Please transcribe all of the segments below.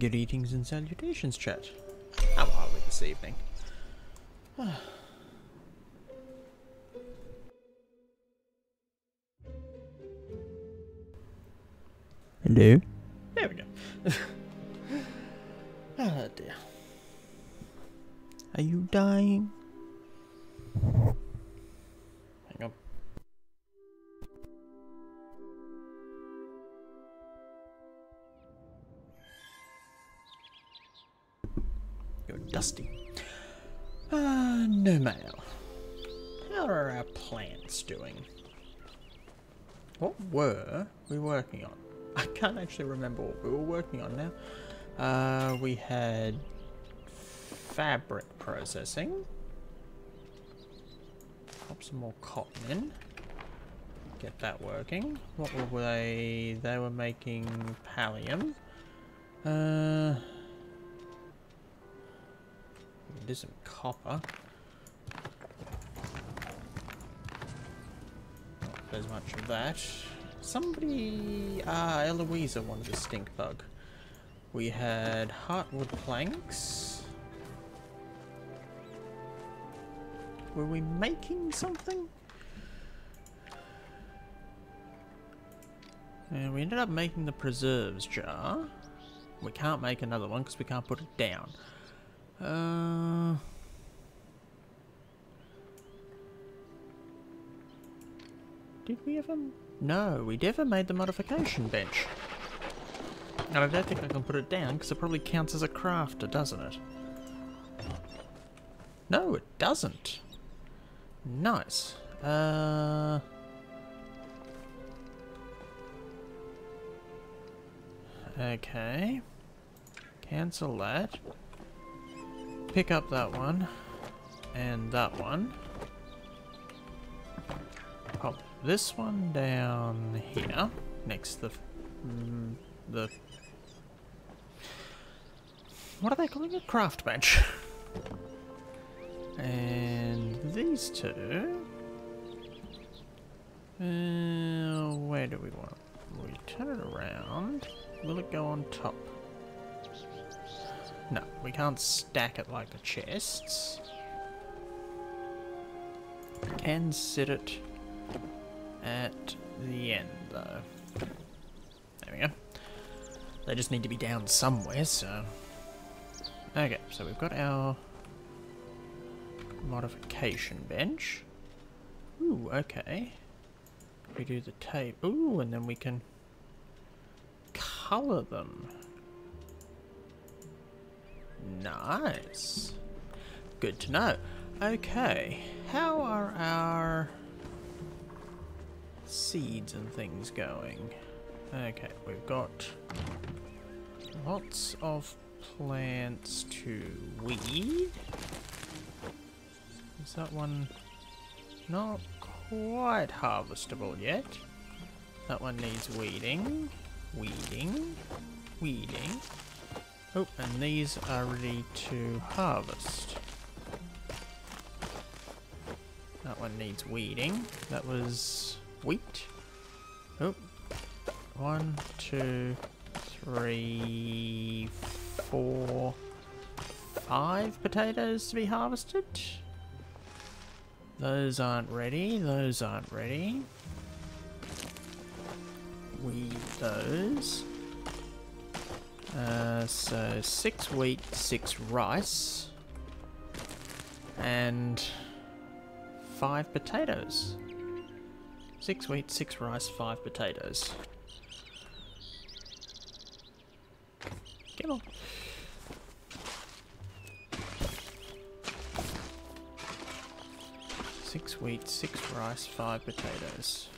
Greetings and salutations, chat. How are we this evening? Hello? There we go. Oh dear. Are you dying? Hang on. You're dusty. No mail. How are our plants doing? What were we working on? I can't actually remember what we were working on now. We had fabric processing. Pop some more cotton in. Get that working. What were they? They were making pallium. It isn't copper. Not there's much of that. Somebody... Eloisa wanted a stink bug. We had heartwood planks. Were we making something? And we ended up making the preserves jar. We can't make another one because we can't put it down. Did we ever... No, we never made the modification bench. And I don't think I can put it down because it probably counts as a crafter, doesn't it? No, it doesn't. Nice. Okay. Cancel that. Pick up that one. And that one. Pop this one down here. Next to the... What are they calling it? Craft bench. And these two... where do we want it? We turn it around. Will it go on top? No, we can't stack it like the chests. We can sit it at the end, though. There we go. They just need to be down somewhere, so... Okay, so we've got our modification bench. Ooh, okay. We do the tape. Ooh, and then we can colour them. Nice. Good to know. Okay, how are our seeds and things going? Okay, we've got lots of plants to weed. Is that one not quite harvestable yet? That one needs weeding. Weeding. Weeding. Oh, and these are ready to harvest. That one needs weeding. That was wheat. Oh. 1, 2, 3, 4, 5 potatoes to be harvested. Those aren't ready. Those aren't ready. Weed those. So 6 wheat, 6 rice, and 5 potatoes. 6 wheat, 6 rice, 5 potatoes. Come on. Six wheat, 6 rice, 5 potatoes.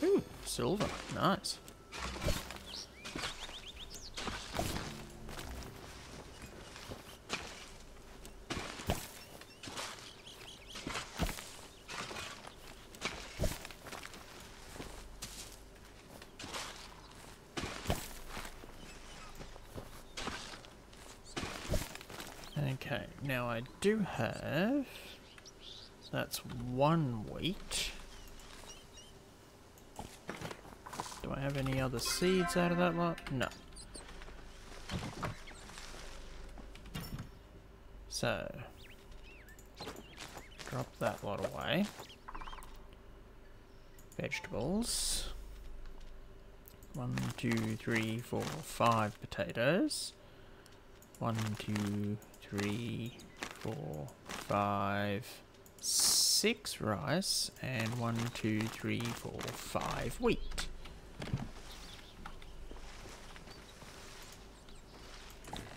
Ooh, silver. Nice. Okay, now I do have... That's 1 wheat. Do I have any other seeds out of that lot? No. So, drop that lot away. Vegetables. 1, 2, 3, 4, 5 potatoes. 1, 2, 3, 4, 5, 6 rice, and 1, 2, 3, 4, 5 wheat.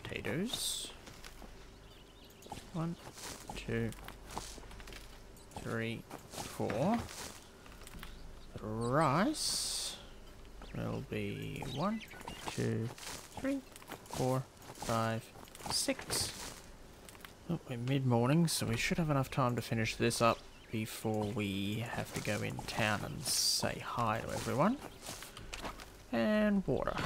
Potatoes. 1, 2, 3, 4. Rice will be 1, 2, 3, 4, 5, 6. Oh, we're mid-morning, so we should have enough time to finish this up before we have to go in town and say hi to everyone. And water.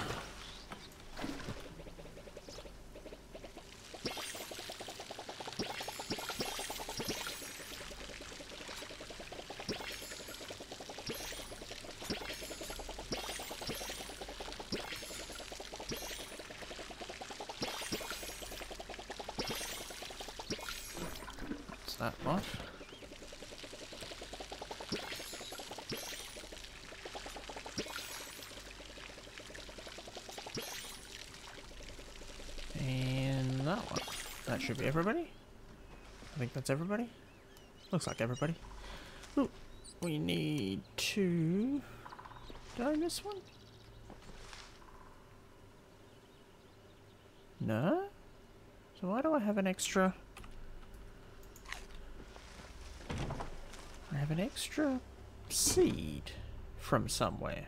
That lot. And that one. That should be everybody. I think that's everybody. Looks like everybody. Ooh, we need 2. Did I miss one? No? So why do I have an extra... I have an extra seed from somewhere.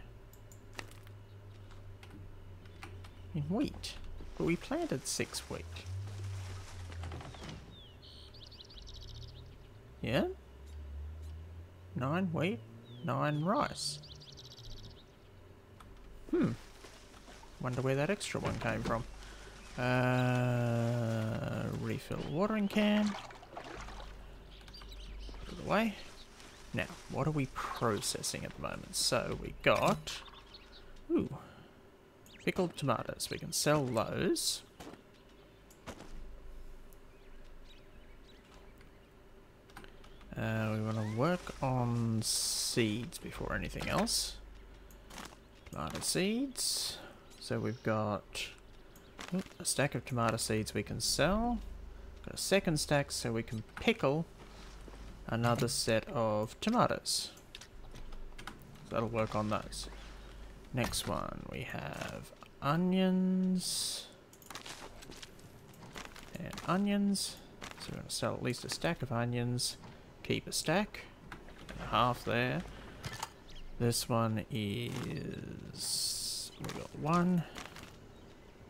In wheat. But we planted 6 wheat. Yeah? 9 wheat, 9 rice. Wonder where that extra one came from. Refill watering can. Put it away. Now, what are we processing at the moment? So, we got... Ooh. Pickled tomatoes. We can sell those. We want to work on seeds before anything else. Tomato seeds. So we've got a stack of tomato seeds we can sell. Got a second stack so we can pickle another set of tomatoes. So that'll work on those. Next one, we have onions. And onions. So we're going to sell at least a stack of onions. Keep a stack. And a half there. This one is... we got 1,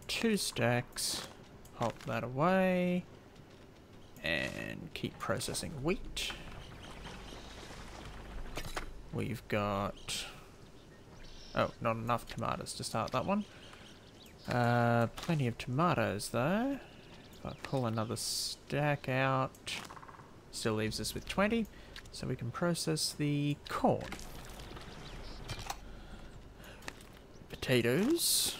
2 stacks. Pop that away. And keep processing wheat. We've got... oh, not enough tomatoes to start that one. Plenty of tomatoes though. If I pull another stack out, still leaves us with 20. So we can process the corn. Potatoes.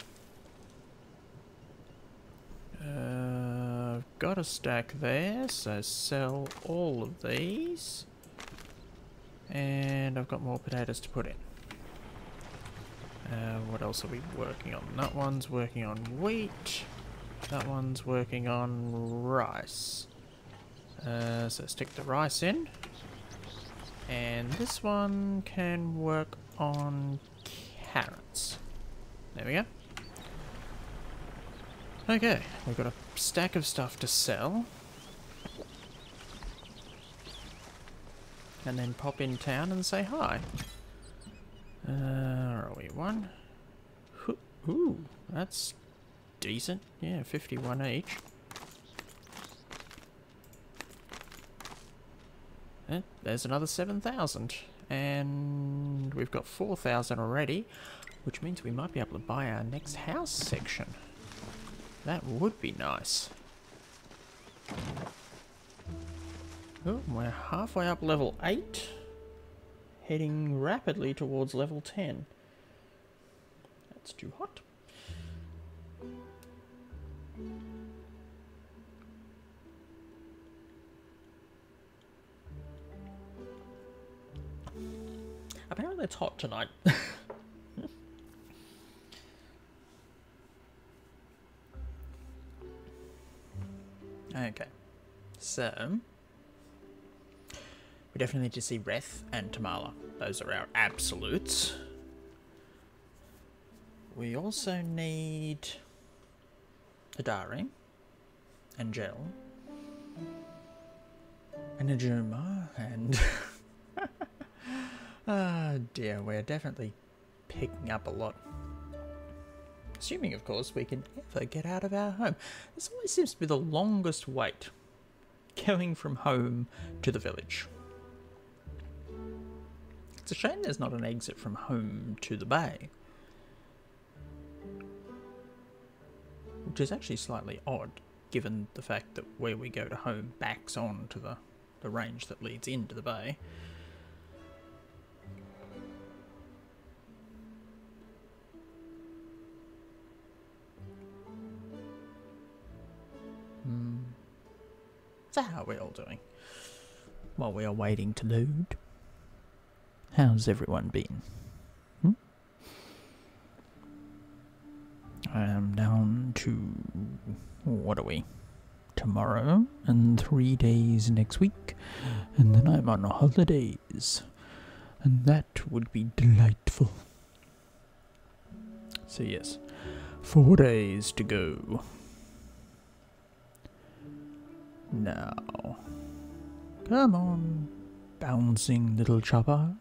I've got a stack there, so sell all of these. And I've got more potatoes to put in. What else are we working on? That one's working on wheat. That one's working on rice. So stick the rice in. And this one can work on carrots. There we go. Okay, we've got a stack of stuff to sell. And then pop in town and say hi. Where are we? 1. Ooh, that's decent. Yeah, 51 each. There's another 7,000. And we've got 4,000 already, which means we might be able to buy our next house section. That would be nice. Oh, we're halfway up level 8, heading rapidly towards level 10. That's too hot. Apparently it's hot tonight. Okay, so we definitely need to see Reth and Tamala. Those are our absolutes. We also need Hadari and Jel and Najuma and ah dear, we're definitely picking up a lot. Assuming, of course, we can ever get out of our home. This always seems to be the longest wait, going from home to the village. It's a shame there's not an exit from home to the bay. Which is actually slightly odd, given the fact that where we go to home backs on to the range that leads into the bay. So how are we all doing? While we are waiting to load, how's everyone been? I am down to, what are we? Tomorrow and 3 days next week, and then I'm on holidays, and that would be delightful. So yes, 4 days to go. Now, come on, bouncing little chopper.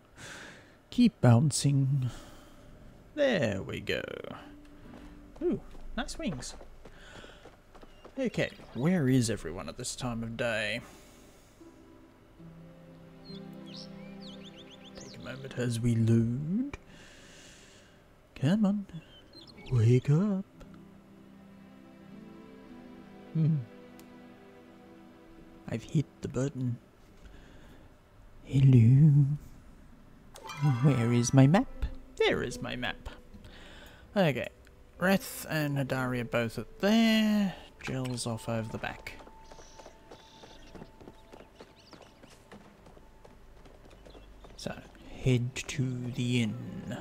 Keep bouncing. There we go. Ooh, nice wings. Okay, where is everyone at this time of day? Take a moment as we load. Come on, wake up. I've hit the button. Hello. Where is my map? There is my map. Okay. Reth and Hadari are both at there. Jill's off over the back. So, head to the inn.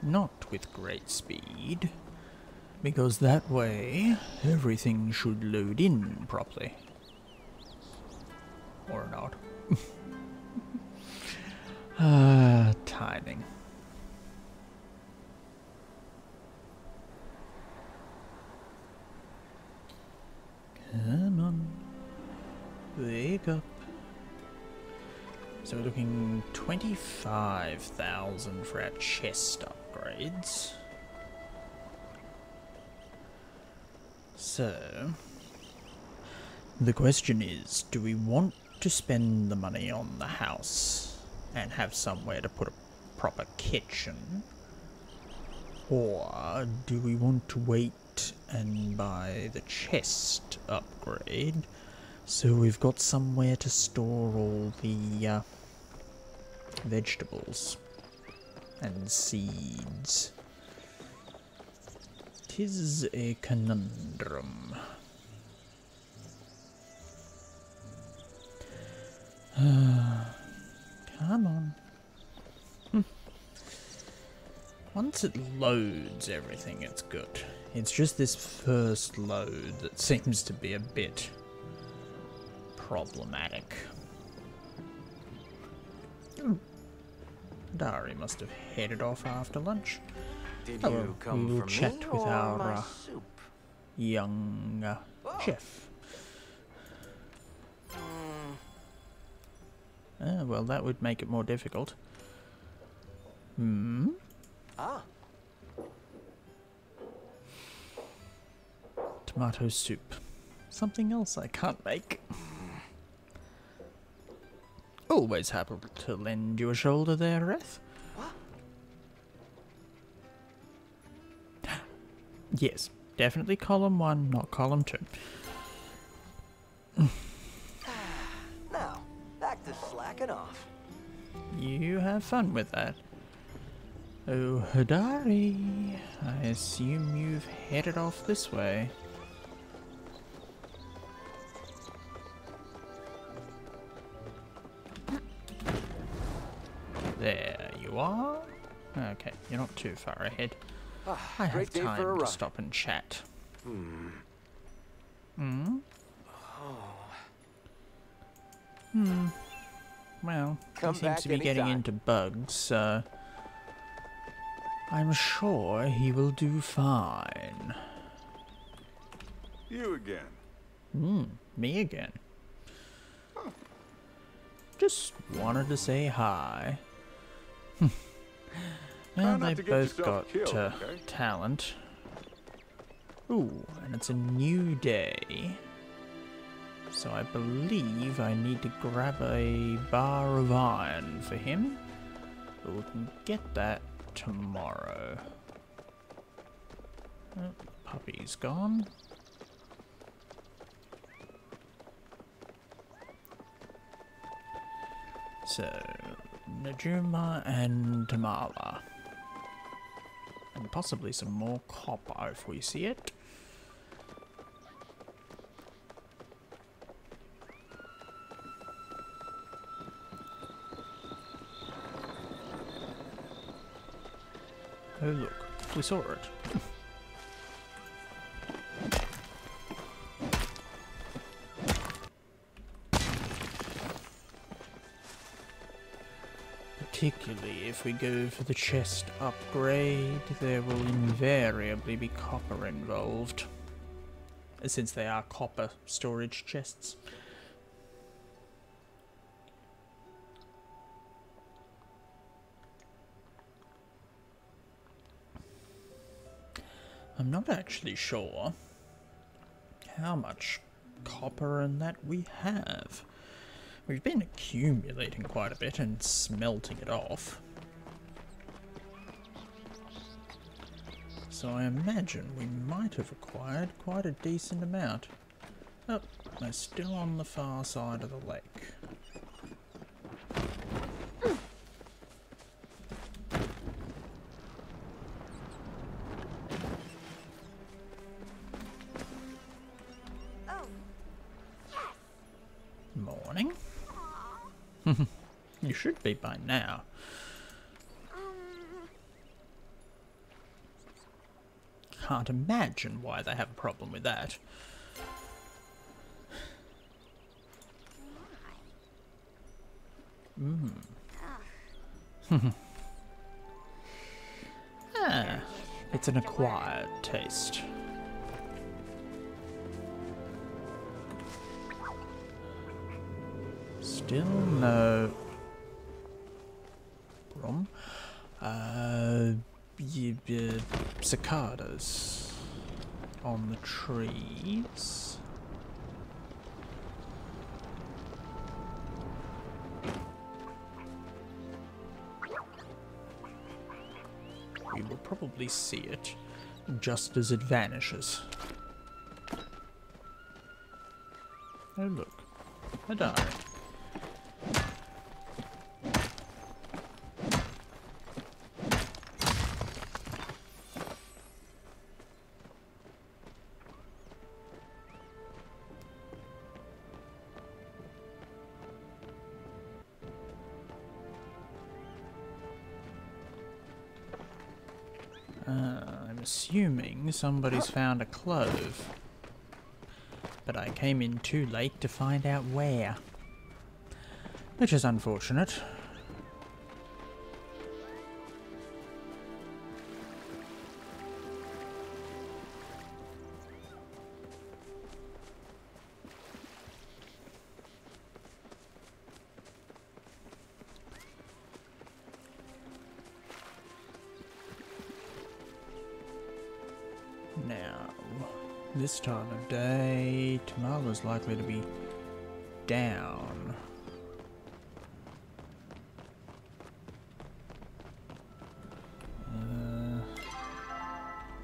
Not with great speed, because that way everything should load in properly. Or not. Timing. Come on. Wake up. So we're looking 25,000 for our chest upgrades. So, the question is, do we want to spend the money on the house and have somewhere to put a proper kitchen? Or do we want to wait and buy the chest upgrade so we've got somewhere to store all the vegetables and seeds? 'Tis a conundrum. Come on. Once it loads everything, it's good. It's just this first load that seems to be a bit problematic. Dari must have headed off after lunch. Did Oh, you well, come we will for chat me with or our my soup? young chef. Well, that would make it more difficult. Ah. Tomato soup. Something else I can't make. Always happy to lend you a shoulder there, Reth. What? Yes, definitely column 1, not column 2. Now, back to slacking off. You have fun with that. Oh, Hadari, I assume you've headed off this way. There you are. Okay, you're not too far ahead. I have time to stop and chat. Well, he seems to be getting into bugs, so I'm sure he will do fine. You again. Me again. Just wanted to say hi. Well, they've both got talent. Ooh, and it's a new day. So I believe I need to grab a bar of iron for him. But we can get that tomorrow. Oh, the puppy's gone. So, Najuma and Tamala. And possibly some more copper if we see it. Oh look, we saw it. Particularly if we go for the chest upgrade, there will invariably be copper involved. Since they are copper storage chests. I'm not actually sure how much copper and that we have. We've been accumulating quite a bit and smelting it off. So I imagine we might have acquired quite a decent amount. Oh, they're still on the far side of the lake. Morning. You should be by now. Can't imagine why they have a problem with that. Ah, it's an acquired taste. Still no problem. Cicadas on the trees. We will probably see it just as it vanishes. Oh look, a diary. I'm assuming somebody's found a clove, but I came in too late to find out where, which is unfortunate. Now, this time of day, Tamala's likely to be down.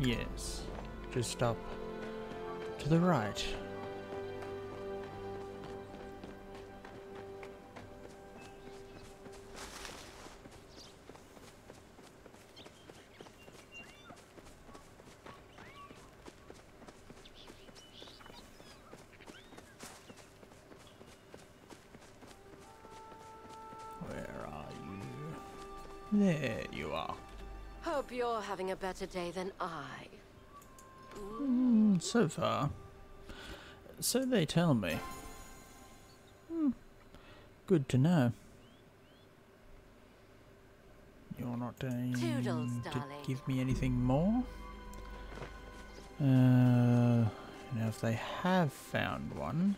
Yes. just up to the right. Where are you? There you are. Hope you're having a better day than I. So far. So they tell me. Good to know. You're not going Toodles, to darling. give me anything more? Now if they have found one,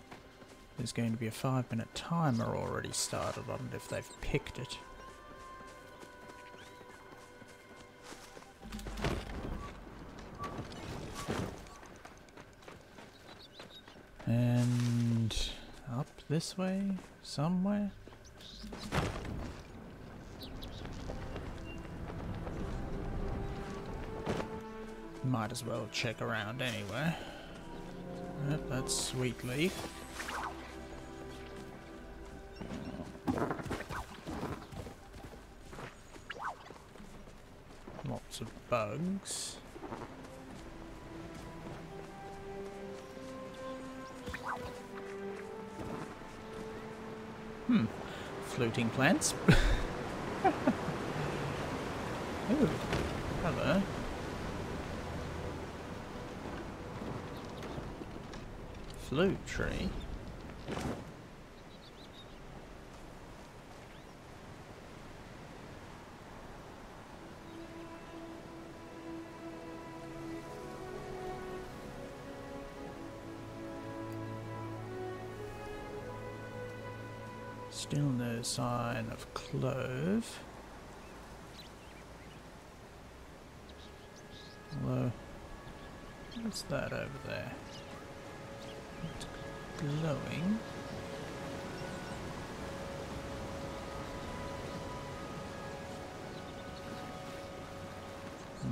there's going to be a 5-minute timer already started on it if they've picked it. And up this way, somewhere. Might as well check around anyway. Yep, that's sweet leaf. Lots of bugs. Floating plants. Ooh, hello. Flute tree. Still no sign of clove. Although, what's that over there? It's glowing.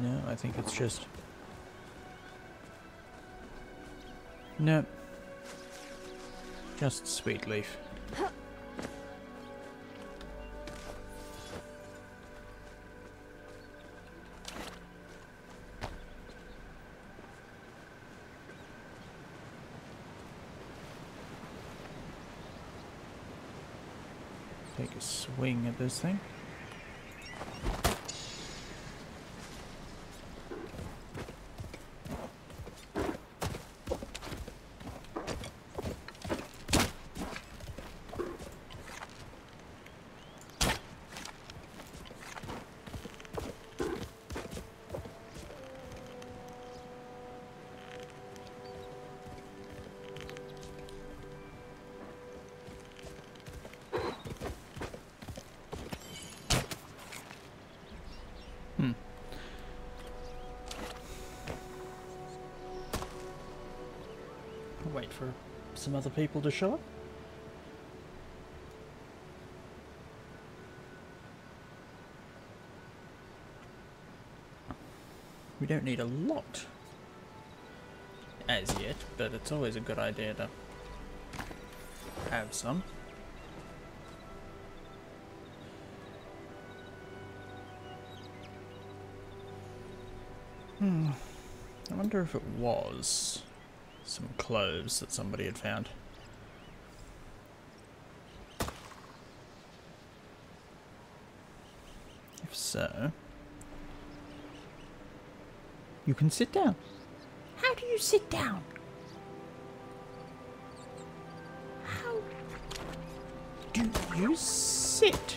No, I think it's just... Nope. Just sweet leaf. Take a swing at this thing. Wait for some other people to show up. We don't need a lot as yet, but it's always a good idea to have some. I wonder if it was some cloves that somebody had found. If so, you can sit down. How do you sit down? How do you sit?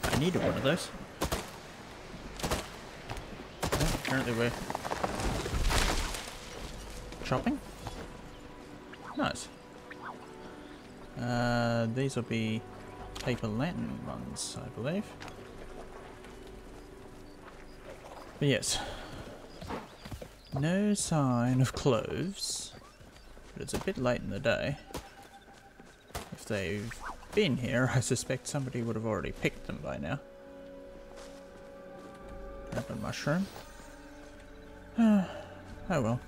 I needed one of those. Apparently we're chopping. Nice. These will be paper lantern ones, I believe. But yes. No sign of cloves. But it's a bit late in the day. If they've been here, I suspect somebody would have already picked them by now. Grab a mushroom. Oh well.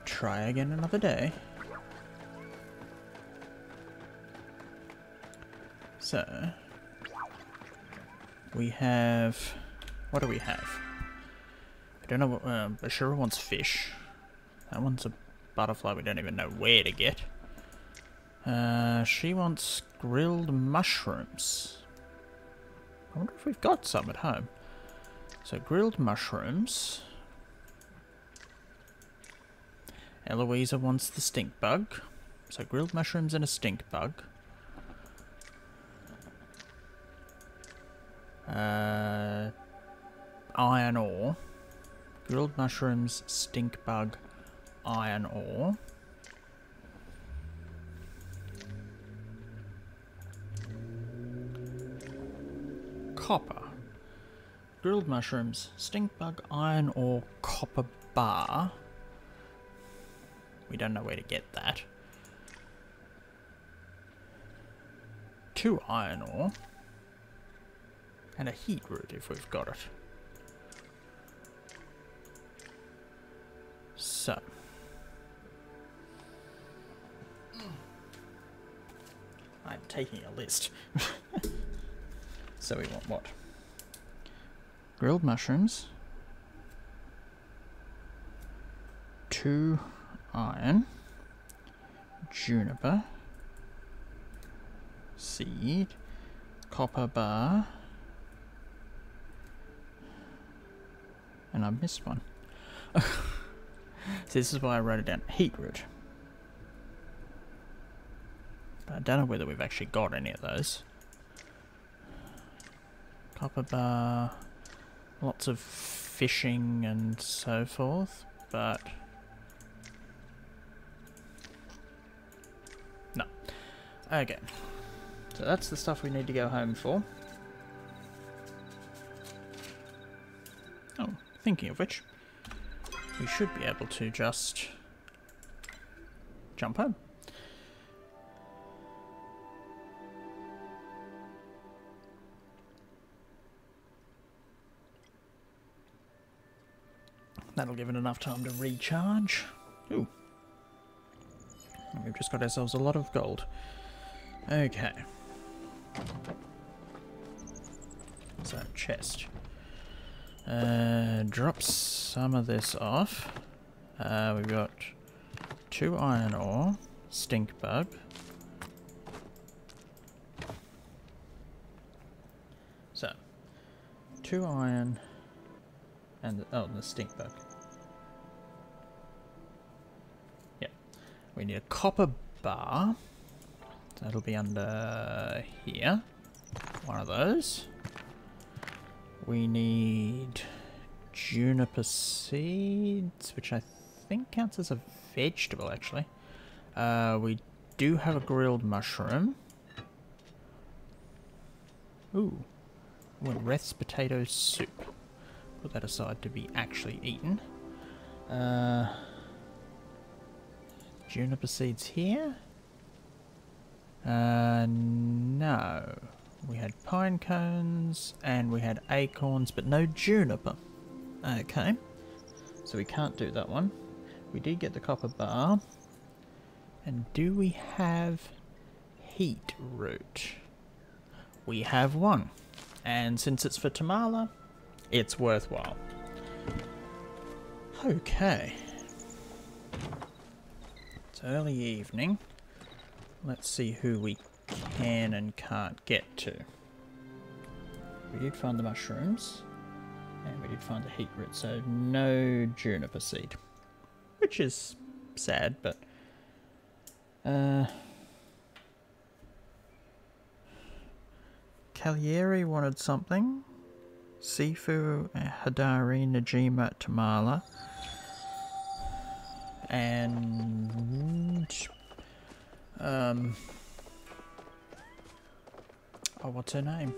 Try again another day. So, we have... What do we have? I don't know what... Bashira wants fish. That one's a butterfly we don't even know where to get. She wants grilled mushrooms. I wonder if we've got some at home. So, grilled mushrooms. Eloisa wants the stink bug. So, grilled mushrooms and a stink bug. Iron ore. Grilled mushrooms, stink bug, iron ore. Copper. Grilled mushrooms, stink bug, iron ore, copper bar. We don't know where to get that. 2 iron ore. And a heat root if we've got it. So. I'm taking a list. So we want what? Grilled mushrooms. 2 iron. Juniper. Seed. Copper bar. And I missed one. So this is why I wrote it down. Heat root. But I don't know whether we've actually got any of those. Copper bar. Lots of fishing and so forth. But... no. Okay. So that's the stuff we need to go home for. Oh, thinking of which, we should be able to just jump home. That'll give it enough time to recharge. Ooh. And we've just got ourselves a lot of gold. Okay. So, chest. Drop some of this off. We've got 2 iron ore, stink bug. So, 2 iron and the stink bug. Yeah, we need a copper bar. That'll be under here. One of those. We need juniper seeds, which I think counts as a vegetable, actually. We do have a grilled mushroom. Ooh. Reth's potato soup. Put that aside to be actually eaten. Juniper seeds here. No. We had pine cones, and we had acorns, but no juniper. Okay. So we can't do that one. We did get the copper bar. And do we have heat root? We have one. And since it's for Tamala, it's worthwhile. Okay. It's early evening. Let's see who we can and can't get to. We did find the mushrooms. And we did find the heat root, so no juniper seed. Which is sad, but... Calieri wanted something. Sifu, Hadari, Najima, Tamala. And... oh, what's her name?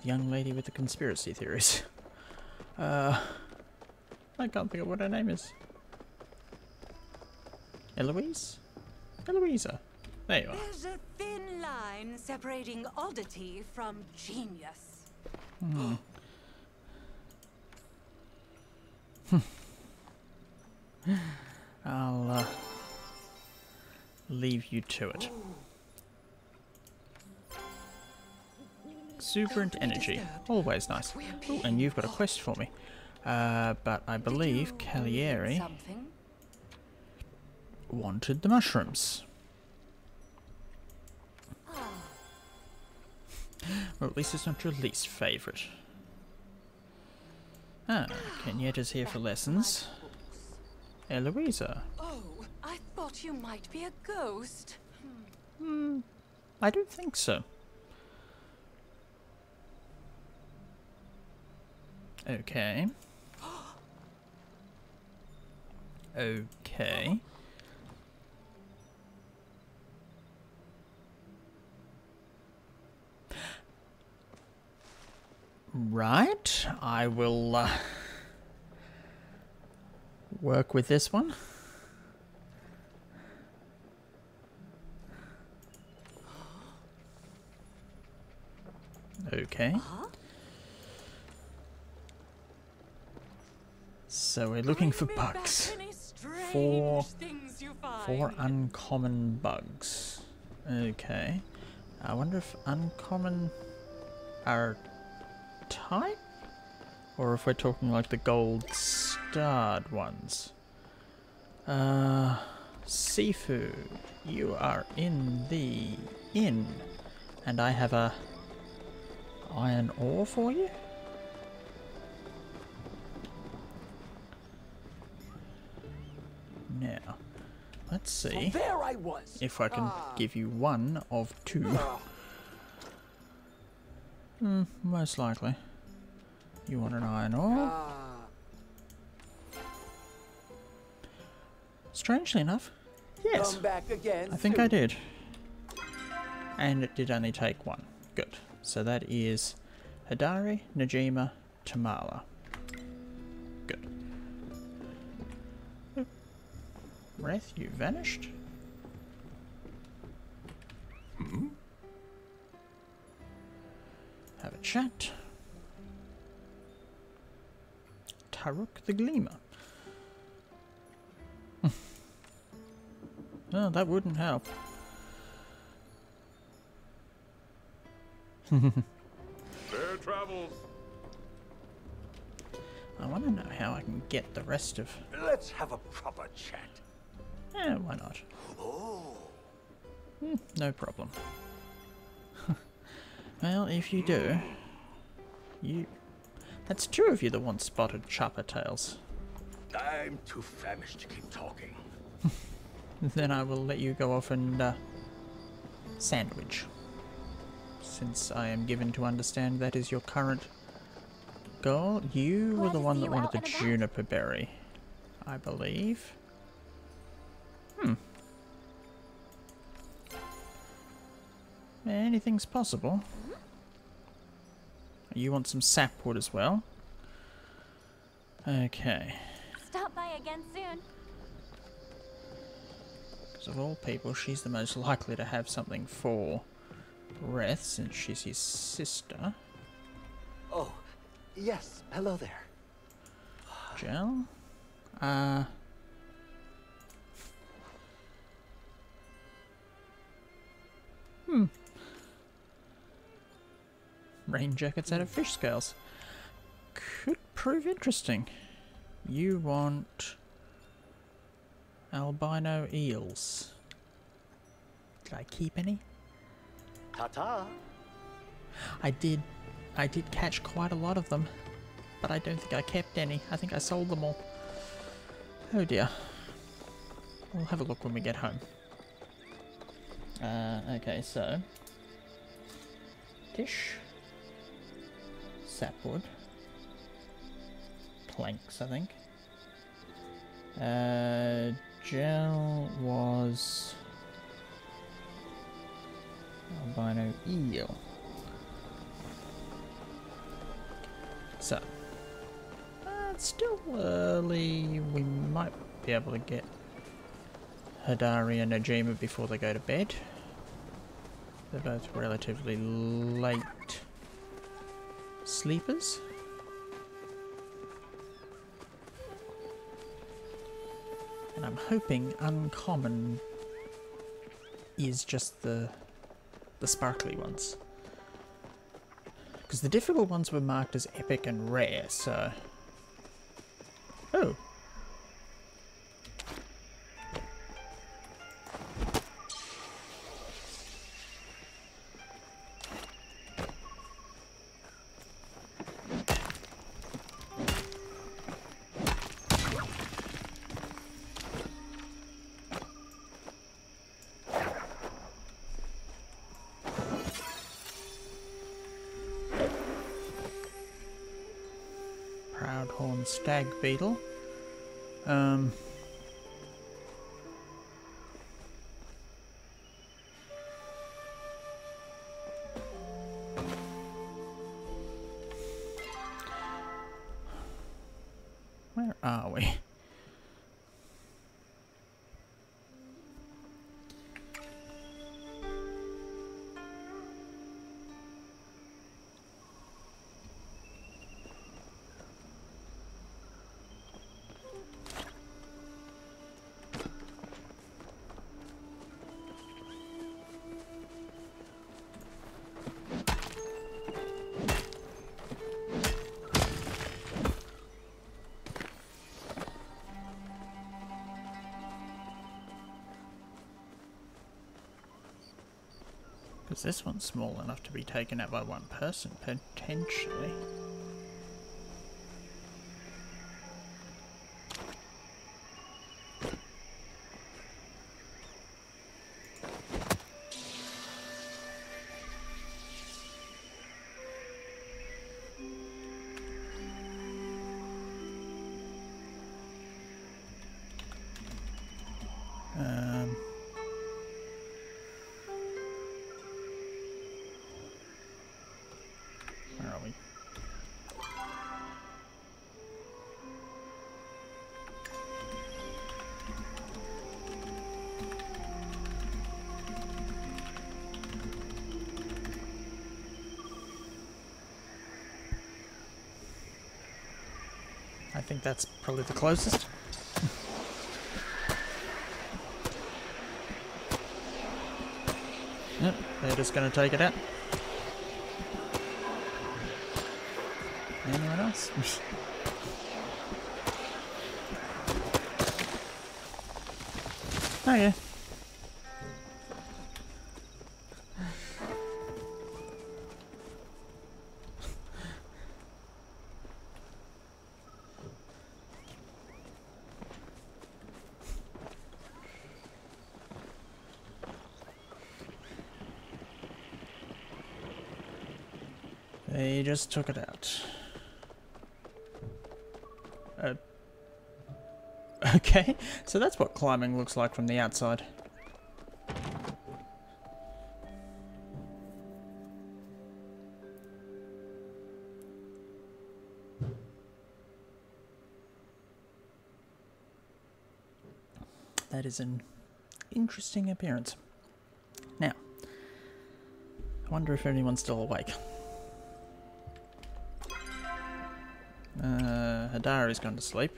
Young lady with the conspiracy theories. I can't think of what her name is. Eloise? Eloisa. There There you are. There's a thin line separating oddity from genius. I'll leave you to it. Exuberant energy. Always nice. Ooh, and you've got a quest for me. But I believe Calieri Something? wanted the mushrooms. Or at least it's not your least favourite. Ah, Kenyetta's here for lessons. Eloisa. Oh, I thought you might be a ghost. I don't think so. Okay. Okay. Right, I will work with this one. Okay. So we're looking for bugs. Four uncommon bugs. Okay. I wonder if uncommon are type? Or if we're talking like the gold starred ones. Seafood. You are in the inn. And I have a iron ore for you? Now, let's see So there I was. if I can give you one of two. Most likely. You want an iron ore? Strangely enough, yes. Come back again. I think I did. And it did only take one. Good. So that is Hidari, Najima, Tamala. Good. Oop. Wraith, you vanished. Have a chat. Taruk the Gleamer. Well, that wouldn't help. Fair travels. I want to know how I can get the rest of... Let's have a proper chat. Eh, why not? Oh. No problem. Well, if you do... That's two of you that want spotted chopper tails. I'm too famished to keep talking. Then I will let you go off and sandwich. Since I am given to understand that is your current goal. You were the one that wanted the juniper berry, I believe. Anything's possible. You want some sapwood as well? Okay. Stop by again soon. Because of all people, she's the most likely to have something for Reth, since she's his sister. Oh, yes. Hello there. Gel? Rain jackets out of fish scales. Could prove interesting. You want albino eels. Did I keep any? Ta-ta. I did catch quite a lot of them, but I don't think I kept any. I think I sold them all. Oh dear. We'll have a look when we get home. Okay, so dish, sapwood, planks, I think. Gel was albino eel. So, it's still early. We might be able to get Hidari and Najima before they go to bed. They're both relatively late sleepers. And I'm hoping uncommon is just the sparkly ones. Because the difficult ones were marked as epic and rare, so... Oh! Proudhorn stag beetle. Where are we? Because this one's small enough to be taken out by one person, potentially. Where are we? I think that's probably the closest. Yep, they're just going to take it out. Anyone else? Oh yeah. They just took it out. Okay, so that's what climbing looks like from the outside. That is an interesting appearance. Now, I wonder if anyone's still awake. Hadari's gone to sleep.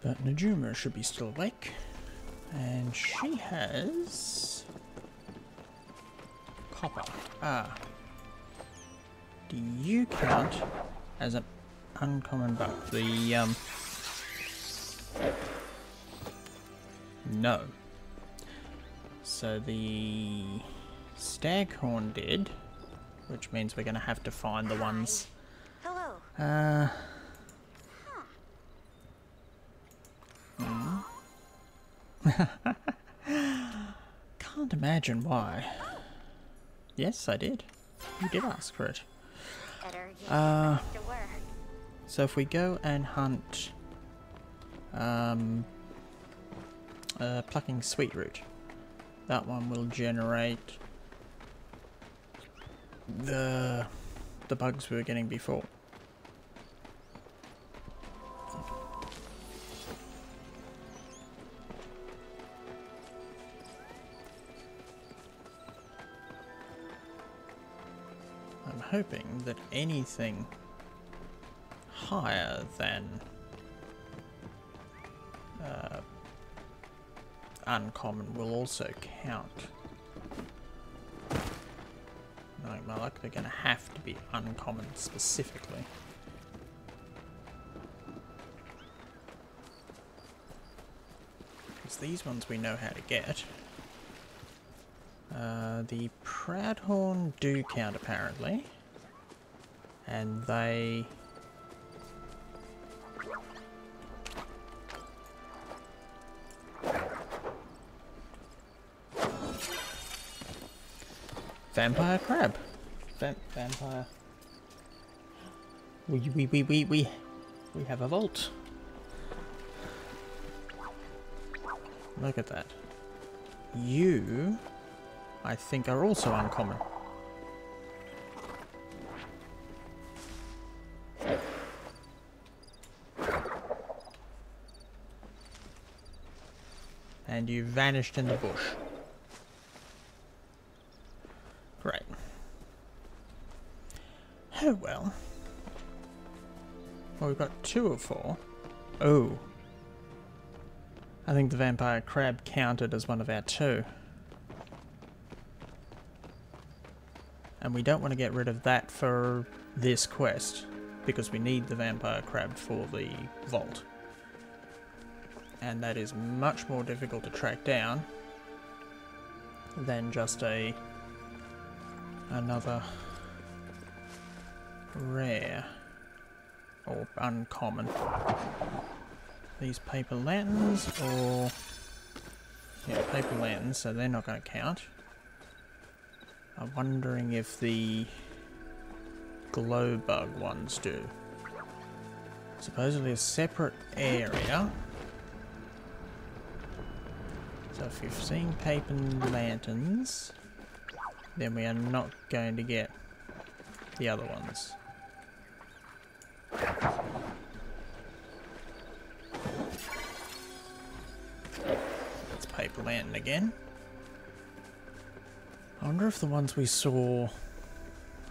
But Najuma should be still awake. And she has... copper. Ah. Do you count as an uncommon buck? The, no. So the staghorn did, which means we're going to have to find the ones... Hello. Can't imagine why. Yes, I did. You did ask for it. Better get back to work. So if we go and hunt plucking sweet root, That one will generate the bugs we were getting before. I'm hoping that anything higher than uncommon will also count. Knowing my luck, they're going to have to be uncommon specifically. Because these ones we know how to get. The Proudhorn do count apparently. And they... Vampire crab. Vampire. We have a vault. Look at that. You, I think, are also uncommon. And you vanished in the bush. Great. Oh well. Well, we've got 2 of 4. Oh. I think the vampire crab counted as one of our 2. And we don't want to get rid of that for this quest, because we need the vampire crab for the vault. And that is much more difficult to track down than just another rare or uncommon. These paper lanterns, or yeah, paper lanterns, so they're not going to count. I'm wondering if the glow bug ones do. Supposedly a separate area. So if you've seen paper lanterns, then we are not going to get the other ones. It's paper lantern again. I wonder if the ones we saw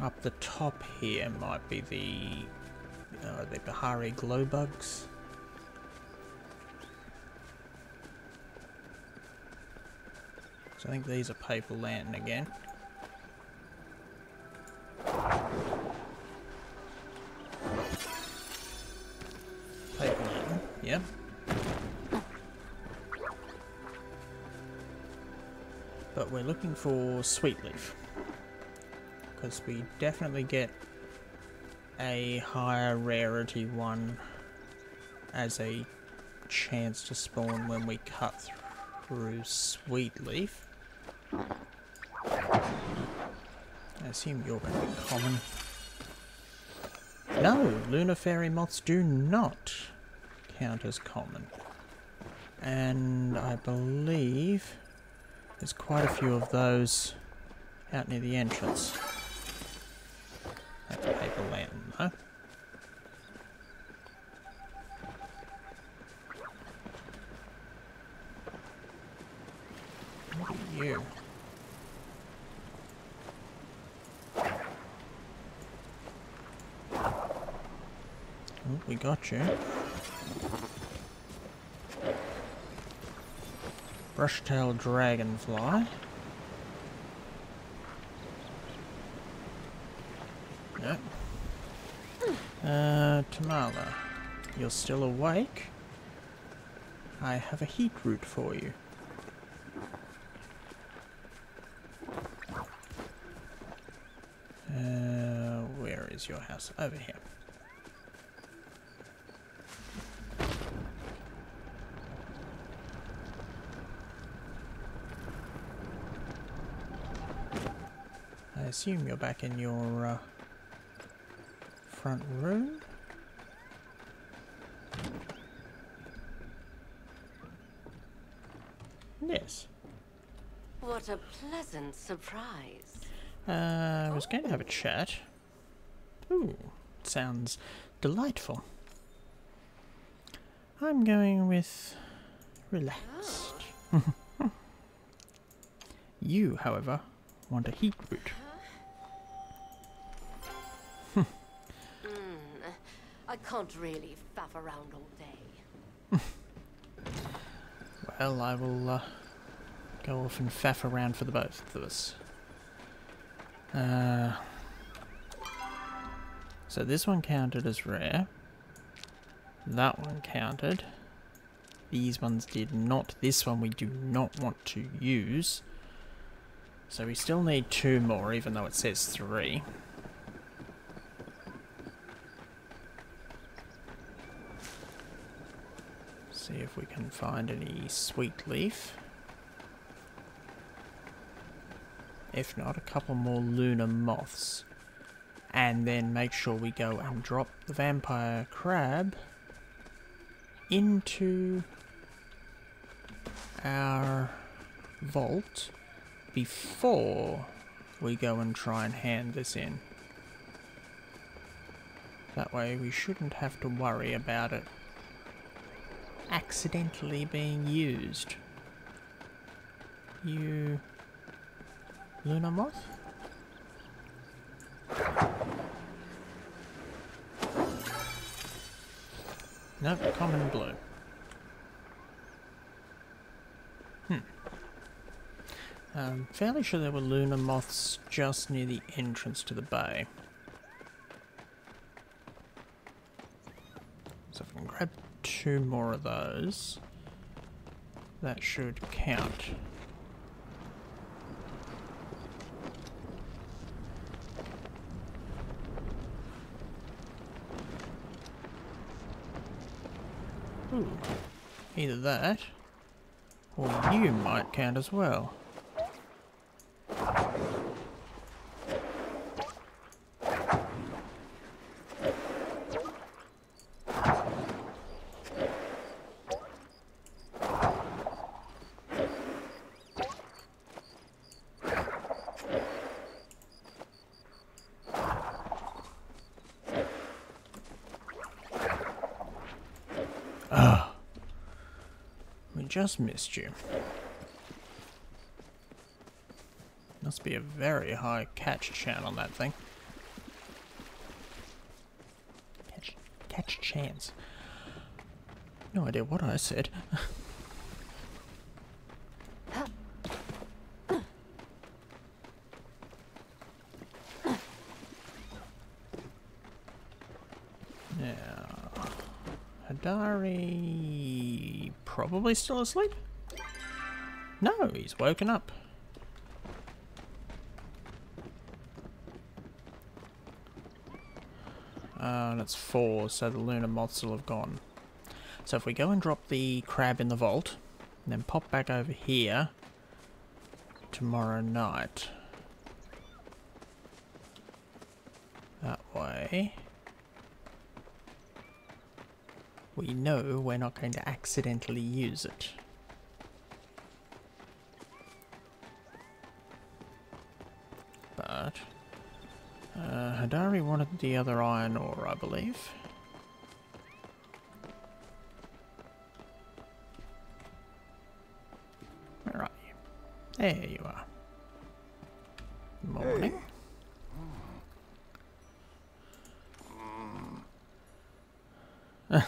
up the top here might be the Bahari glow bugs. So I think these are paper lantern again. Paper lantern, yep. But we're looking for sweet leaf, because we definitely get a higher rarity one as a chance to spawn when we cut through sweet leaf. I assume you're going to be common. No, lunar fairy moths do not count as common. And I believe there's quite a few of those out near the entrance. That's a paper lantern though. Look at you. Oh, we got you. Brush-tailed dragonfly. Yep. Tamala, you're still awake? I have a heat root for you. Where is your house? Over here. I assume you're back in your front room. Yes. What a pleasant surprise. I was going to have a chat. Ooh, sounds delightful. I'm going with relaxed. You, however, want a heat root. I can't really faff around all day. Well, I will go off and faff around for the both of us. So this one counted as rare. That one counted. These ones did not. This one we do not want to use. So we still need 2 more, even though it says 3. See if we can find any sweet leaf. If not, a couple more lunar moths. And then make sure we go and drop the vampire crab into our vault before we go and try and hand this in. That way we shouldn't have to worry about it accidentally being used. You... Lunar moth? Nope, common blue. Fairly sure there were lunar moths just near the entrance to the bay. So if I can grab 2 more of those, that should count. Ooh, either that, or you might count as well. Just missed you. Must be a very high catch chance on that thing. Catch chance. No idea what I said. Now, Hadari probably still asleep? No, he's woken up. And it's 4, so the lunar moths will have gone. So if we go and drop the crab in the vault, and then pop back over here tomorrow night. That way we know we're not going to accidentally use it. But Hadari wanted the other iron ore, I believe. Where are you? There you are. Morning. Hey.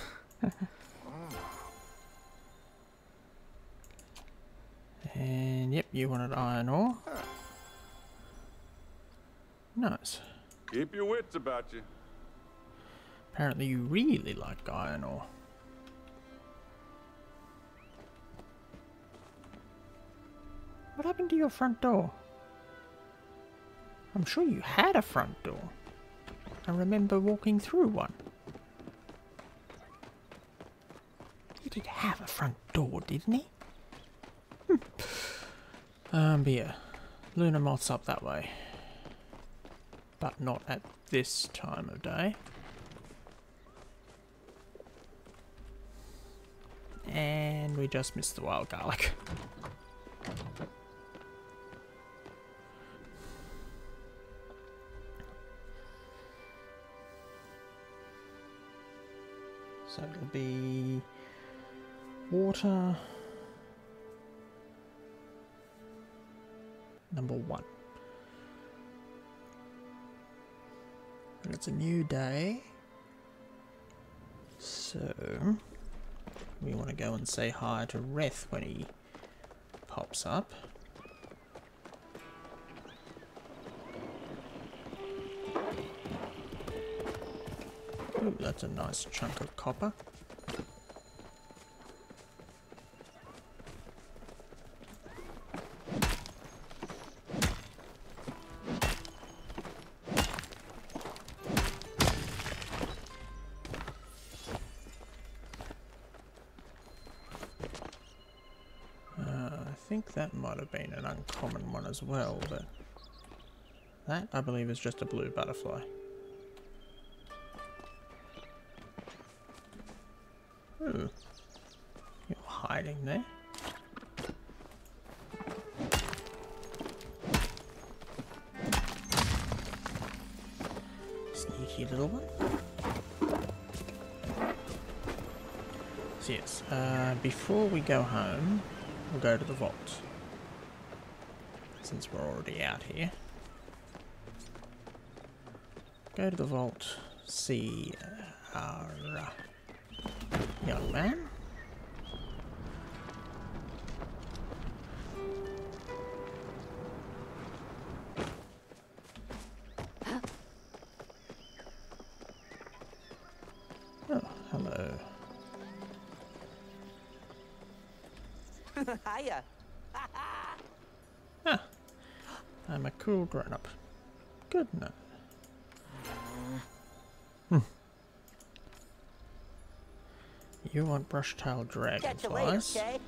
And yep, you wanted iron ore. Nice. Keep your wits about you. Apparently you really like iron ore. What happened to your front door? I'm sure you had a front door. I remember walking through one. He did have a front door, didn't he? But yeah, lunar moths up that way. But not at this time of day. And we just missed the wild garlic. So it'll be water number 1. And it's a new day. So we want to go and say hi to Reth when he pops up. Ooh, that's a nice chunk of copper. I think that might have been an uncommon one as well, but that, I believe, is just a blue butterfly. Ooh, you're hiding there. Sneaky little one. So yes, before we go home, we'll go to the vault, since we're already out here. Go to the vault, see our young man. Oh, hello. Hiya. Ah, I'm a cool grown-up. Good enough. You want brush-tailed Catch you later, dragonflies? okay?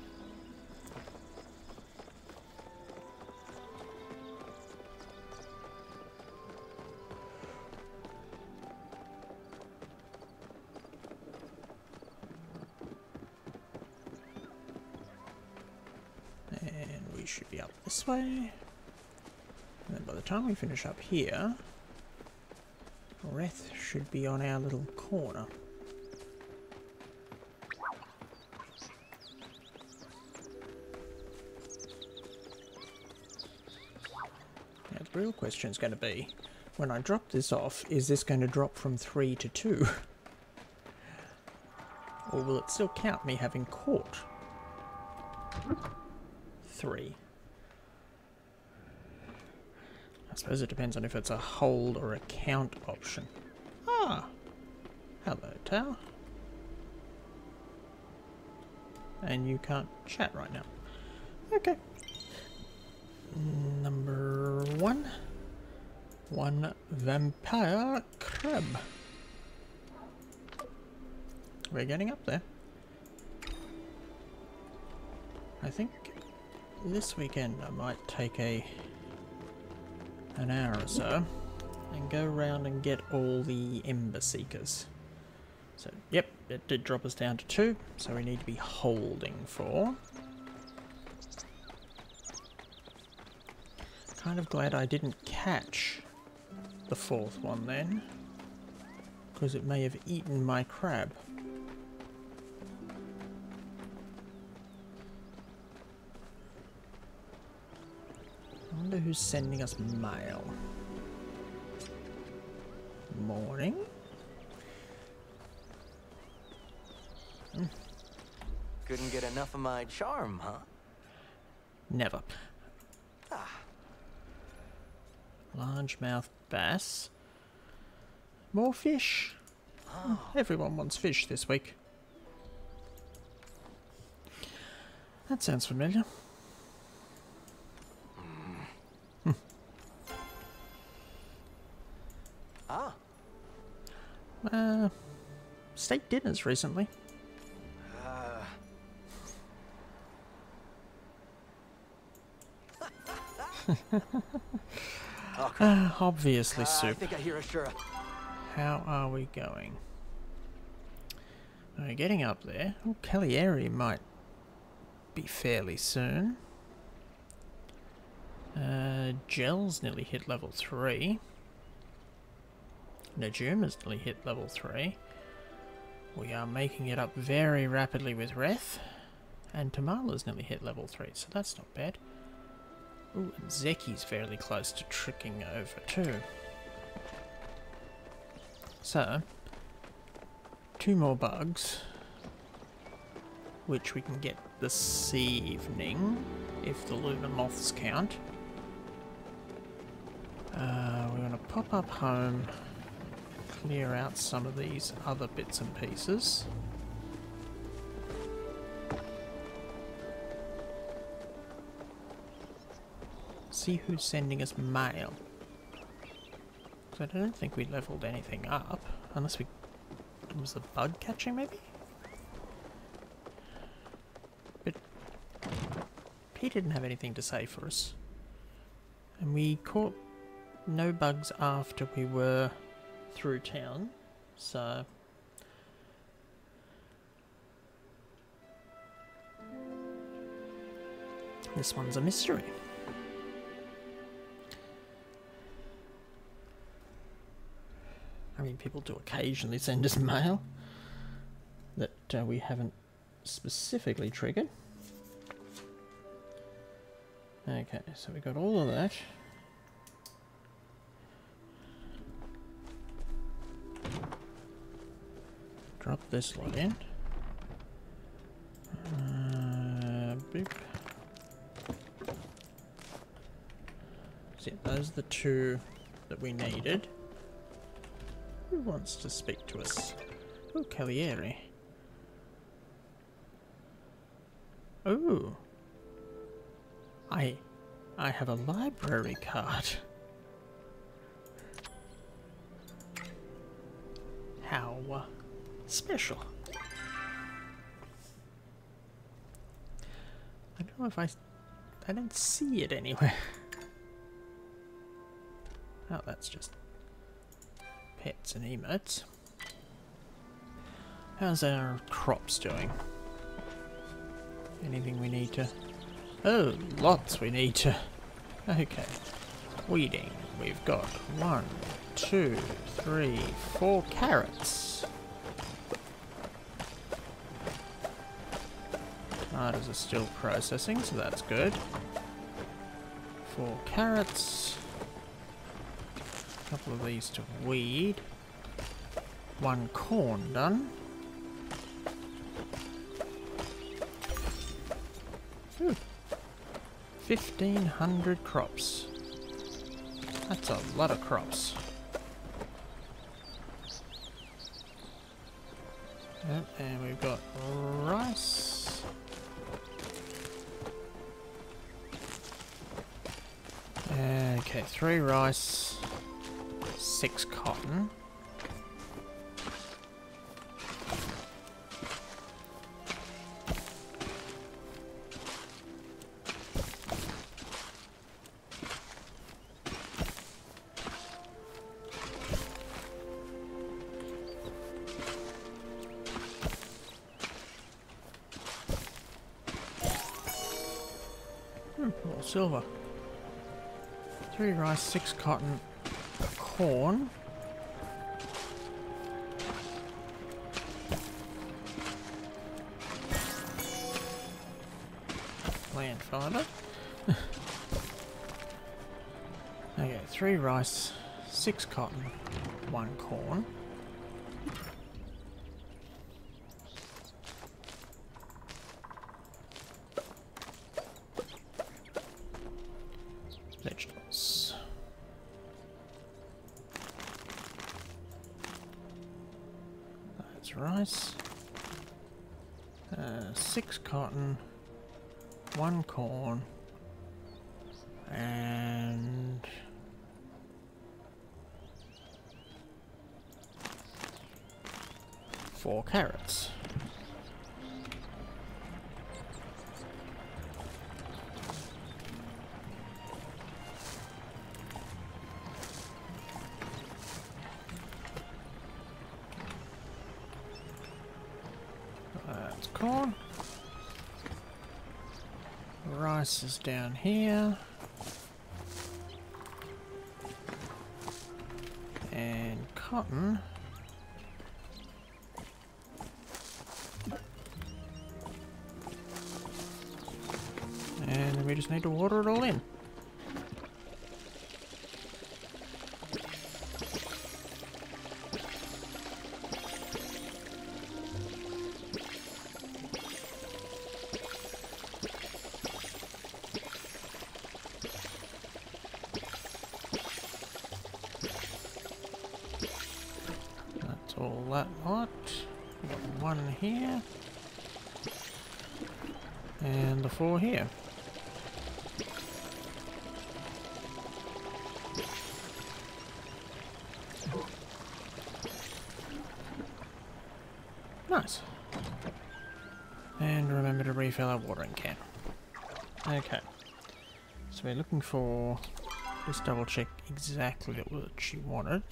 And we should be up this way. And then by the time we finish up here, Reth should be on our little corner. Now the real question is going to be, when I drop this off, is this going to drop from 3 to 2? Or will it still count me having caught 3? I suppose it depends on if it's a hold or a count option. Ah! Hello, Tao. And you can't chat right now. Okay. Number 1. 1 vampire crab. We're getting up there. I think this weekend I might take an hour or so and go around and get all the Ember Seekers. So, yep, it did drop us down to 2, so we need to be holding for. Kind of glad I didn't catch the 4th one then, because it may have eaten my crab. I wonder who's sending us mail. Morning. Couldn't get enough of my charm, huh? Never. Ah. Largemouth bass. More fish. Oh. Everyone wants fish this week. That sounds familiar. Ah. Steak dinners recently. Okay. Obviously I soup. think I hear a Shura. How are we going? We're getting up there. Oh, Cagliari might be fairly soon. Gel's nearly hit level 3. Najuma's nearly hit level 3. We are making it up very rapidly with Reth. And Tamala's nearly hit level 3, so that's not bad. Ooh, and Zeki's fairly close to tricking over too. So, 2 more bugs, which we can get this evening, if the lunar moths count. We're going to pop up home, clear out some of these other bits and pieces. See who's sending us mail. So I don't think we leveled anything up, unless we... Was the bug catching maybe? But he didn't have anything to say for us. And we caught no bugs after we were through town, so... This one's a mystery. I mean, people do occasionally send us mail that we haven't specifically triggered. Okay, so we got all of that. Drop this lot in. Boop. So yeah, those are the 2 that we needed. Who wants to speak to us? Oh, Cavalieri. Oh. I have a library card. How special. I don't know if I don't see it anywhere. Oh, that's just pets and emotes. How's our crops doing? Anything we need to... Oh, lots we need to... Okay. Weeding. We've got 1, 2, 3, 4 carrots. Tomatoes are still processing, so that's good. 4 carrots. A couple of these to weed. 1 corn done. Ooh. 1,500 crops. That's a lot of crops. Yep, and we've got rice. Okay, 3 rice, 6 cotton. More silver. 3 rice, 6 cotton, corn. Plant fibre. Okay, 3 rice, 6 cotton, 1 corn. Vegetables. That's rice. 6 cotton, 1 corn, and 4 carrots. That's corn. Rice is down here. And cotton just need to water it all in. That's all that lot. We've got one here. And the 4 here. Nice. And remember to refill our watering can. Okay. So we're looking for... Just double check exactly what she wanted.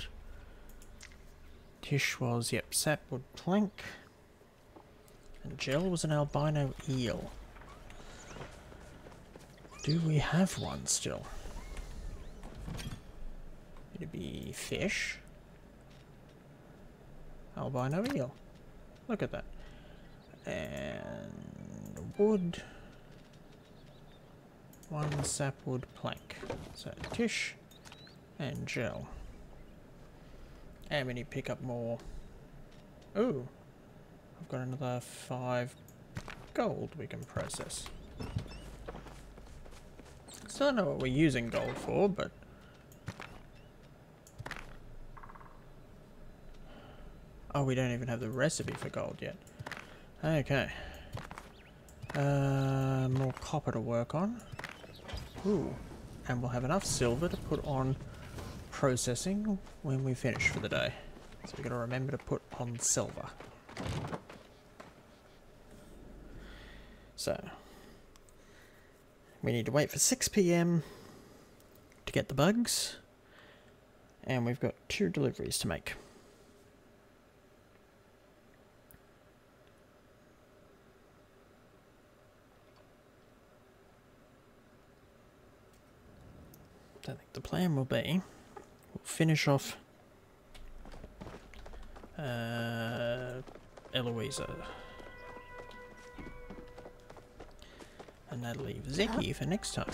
Tish was, yep, sapwood plank. And Jill was an albino eel. Do we have one still? It'd be fish. Albino eel. Look at that. And wood. 1 sapwood plank. So Tish and Jill. And we need to pick up more. Ooh. I've got another 5 gold we can process. Still don't know what we're using gold for, but... Oh, we don't even have the recipe for gold yet. Okay. More copper to work on. Ooh. And we'll have enough silver to put on processing when we finish for the day. So we've got to remember to put on silver. So... we need to wait for 6 PM to get the bugs, and we've got 2 deliveries to make. So I think the plan will be, we'll finish off Eloisa. And that'll leave Zeki for next time.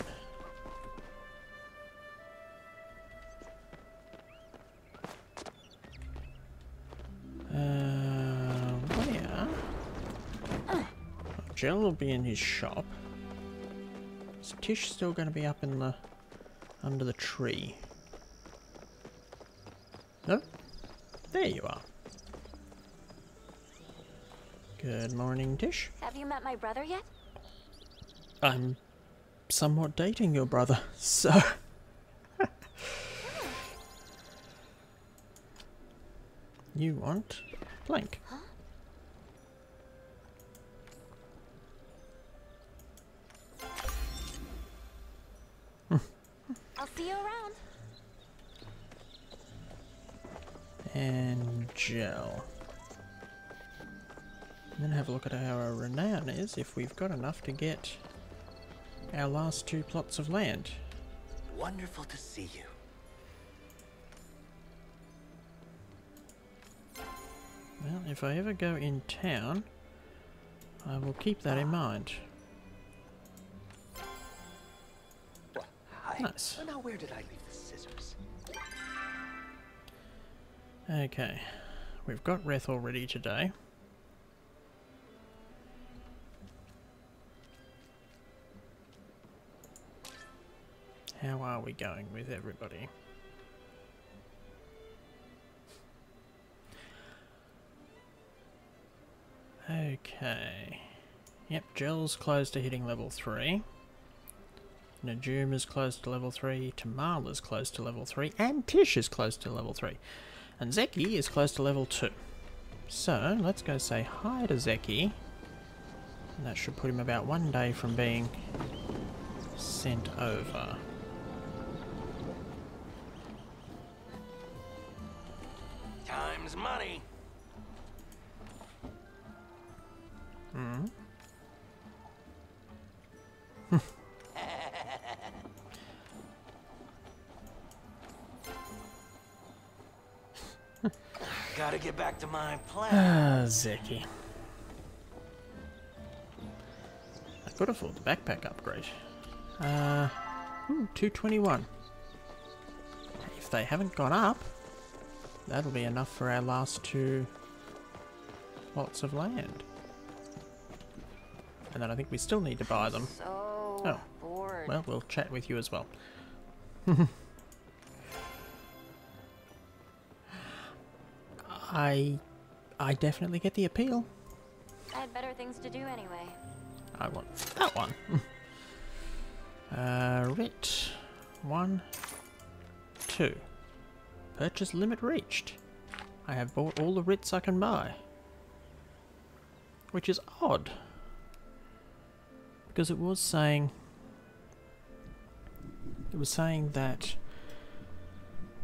Where? Jill will be in his shop. Is Tish still going to be up in the... under the tree? No? There you are. Good morning, Tish. Have you met my brother yet? I'm somewhat dating your brother, so... You want blank. Huh? I'll see you around. And gel. And then have a look at how our renown is, if we've got enough to get our last 2 plots of land. Wonderful to see you. Well, if I ever go in town, I will keep that in mind. Well, hi. Nice. Now, where did I leave the scissors? Okay, we've got Reth already today. How are we going with everybody? Okay. Yep, Jill's close to hitting level 3. Najum is close to level 3. Tamal is close to level 3. And Tish is close to level 3. And Zeki is close to level 2. So, let's go say hi to Zeki. And that should put him about 1 day from being sent over. Time's money. Hmm. Gotta get back to my plan. Ah, Zeki. I could afford the backpack upgrade. 221. If they haven't gone up, that'll be enough for our last 2 plots of land. And then I think we still need to buy them. So bored. Well, we'll chat with you as well. I definitely get the appeal. I had better things to do anyway. I want that one. Writ 1, 2. Purchase limit reached. I have bought all the writs I can buy. Which is odd. Because it was saying that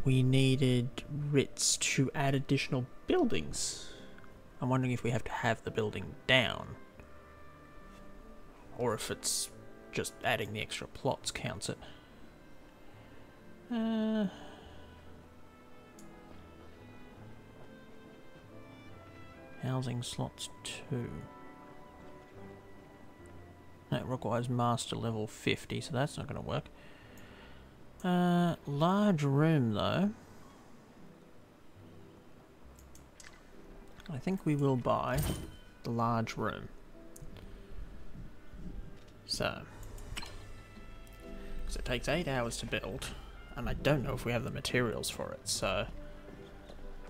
we needed writs to add additional buildings. I'm wondering if we have to have the building down. Or if it's just adding the extra plots counts it. Housing slots 2. That requires master level 50, so that's not going to work. Large room though. I think we will buy the large room. So, because it takes 8 hours to build, and I don't know if we have the materials for it, so...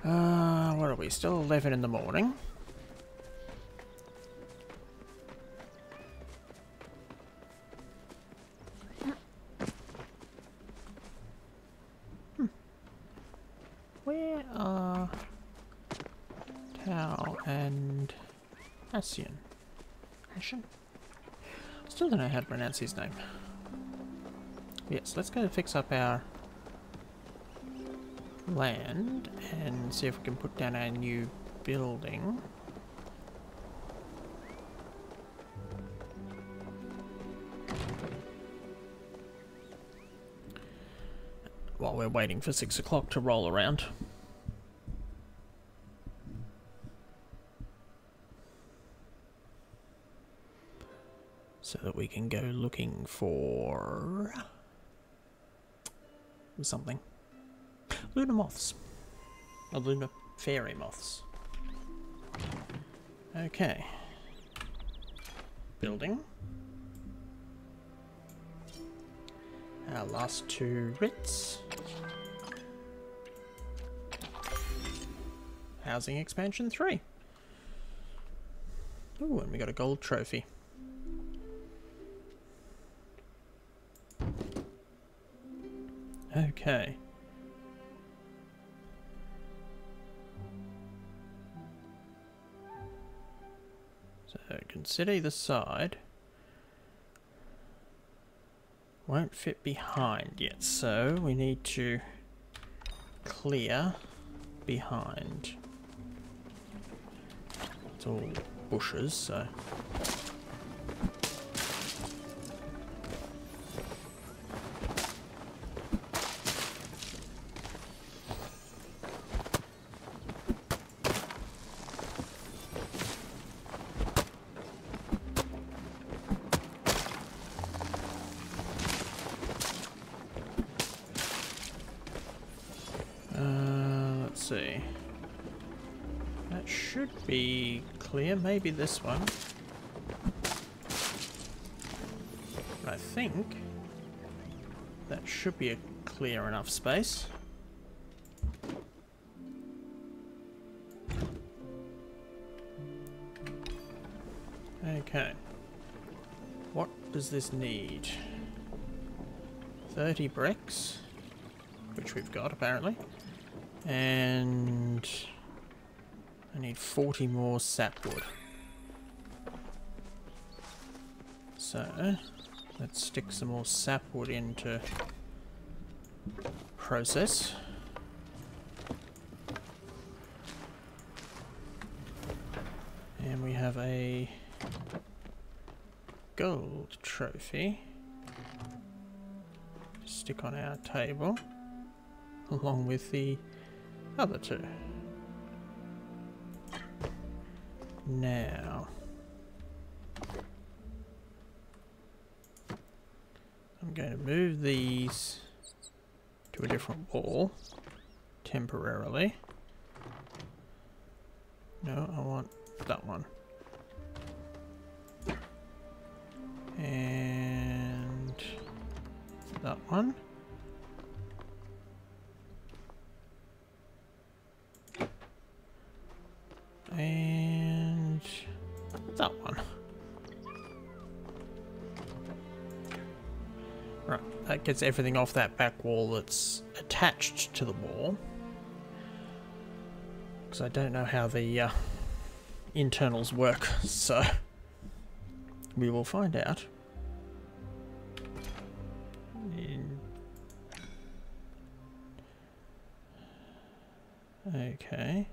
what are we? Still 11 in the morning. Where are Tao and Asian? Asian? Still don't know how to pronounce his name. Yes, let's go fix up our land and see if we can put down our new building. While we're waiting for 6 o'clock to roll around. So that we can go looking for something. Lunar moths. Or lunar fairy moths. Okay. Building. Our last 2 writs. Housing expansion 3. Ooh, and we got a gold trophy. Okay. So consider either side. Won't fit behind yet, so we need to clear behind. It's all bushes, so... let's see. That should be clear. Maybe this one. I think that should be a clear enough space. Okay. What does this need? 30 bricks, which we've got apparently. And I need 40 more sapwood. So let's stick some more sapwood into process. And we have a gold trophy to stick on our table along with the other 2. Now, I'm going to move these to a different wall temporarily. No, I want that one. And that one. And that one. Right, that gets everything off that back wall that's attached to the wall. Because I don't know how the internals work, so we will find out. Okay.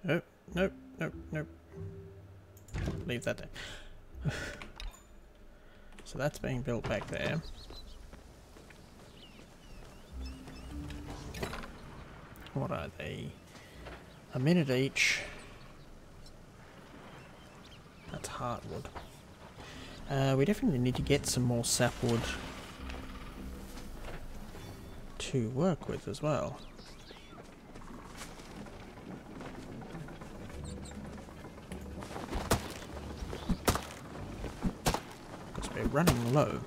Oh, nope, nope, nope. Leave that there. So that's being built back there. What are they? A minute each. That's hardwood. We definitely need to get some more sapwood to work with as well. Because we're running low.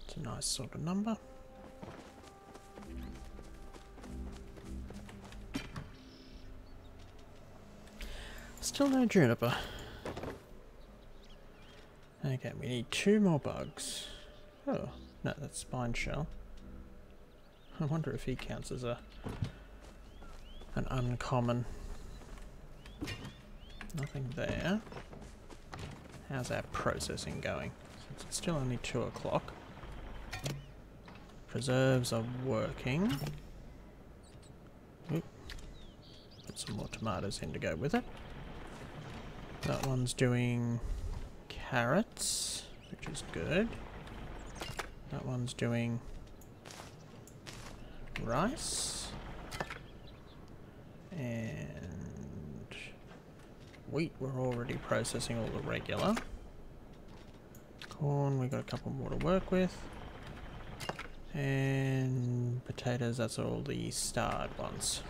It's a nice sort of number. Still no juniper. Okay, we need 2 more bugs. Oh, no, that's spine shell. I wonder if he counts as an uncommon. Nothing there. How's our processing going? Since it's still only 2 o'clock. Preserves are working. Oop. Put some more tomatoes in to go with it. That one's doing carrots, which is good. That one's doing rice. And wheat, we're already processing all the regular. Corn, we got a couple more to work with. And potatoes, that's all the starred ones.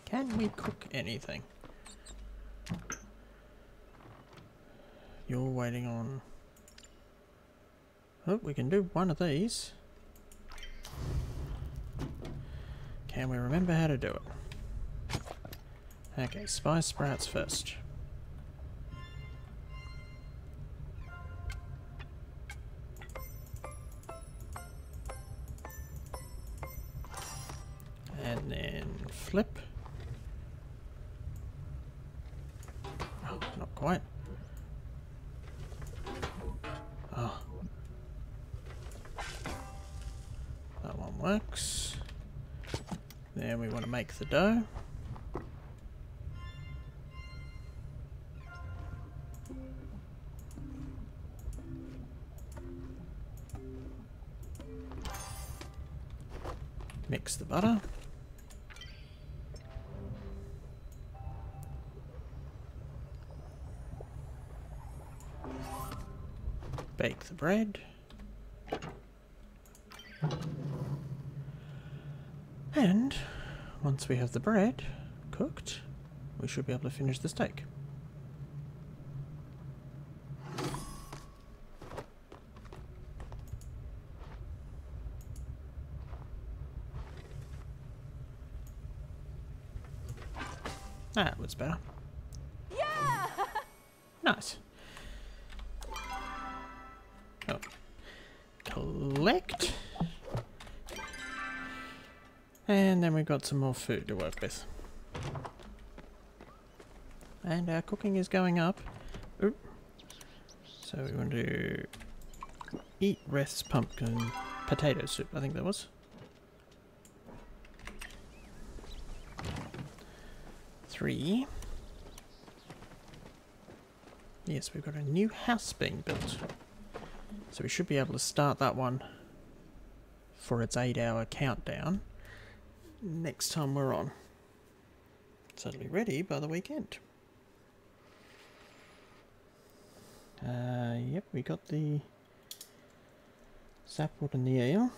Can we cook anything? You're waiting on... Oh, we can do one of these. Can we remember how to do it? Okay, spice sprouts first. And then flip. Oh, not quite. Oh. That one works. Then we want to make the dough. Mix the butter. Bake the bread. And once we have the bread cooked, we should be able to finish the steak. That was better. Yeah! Nice. Oh. Collect. And then we've got some more food to work with. And our cooking is going up. Oop. So we want to eat Reth's pumpkin potato soup, I think that was. 3. Yes, we've got a new house being built. So we should be able to start that one for its 8-hour countdown next time we're on. So it'll be ready by the weekend. Yep, we got the sapwood and the eel.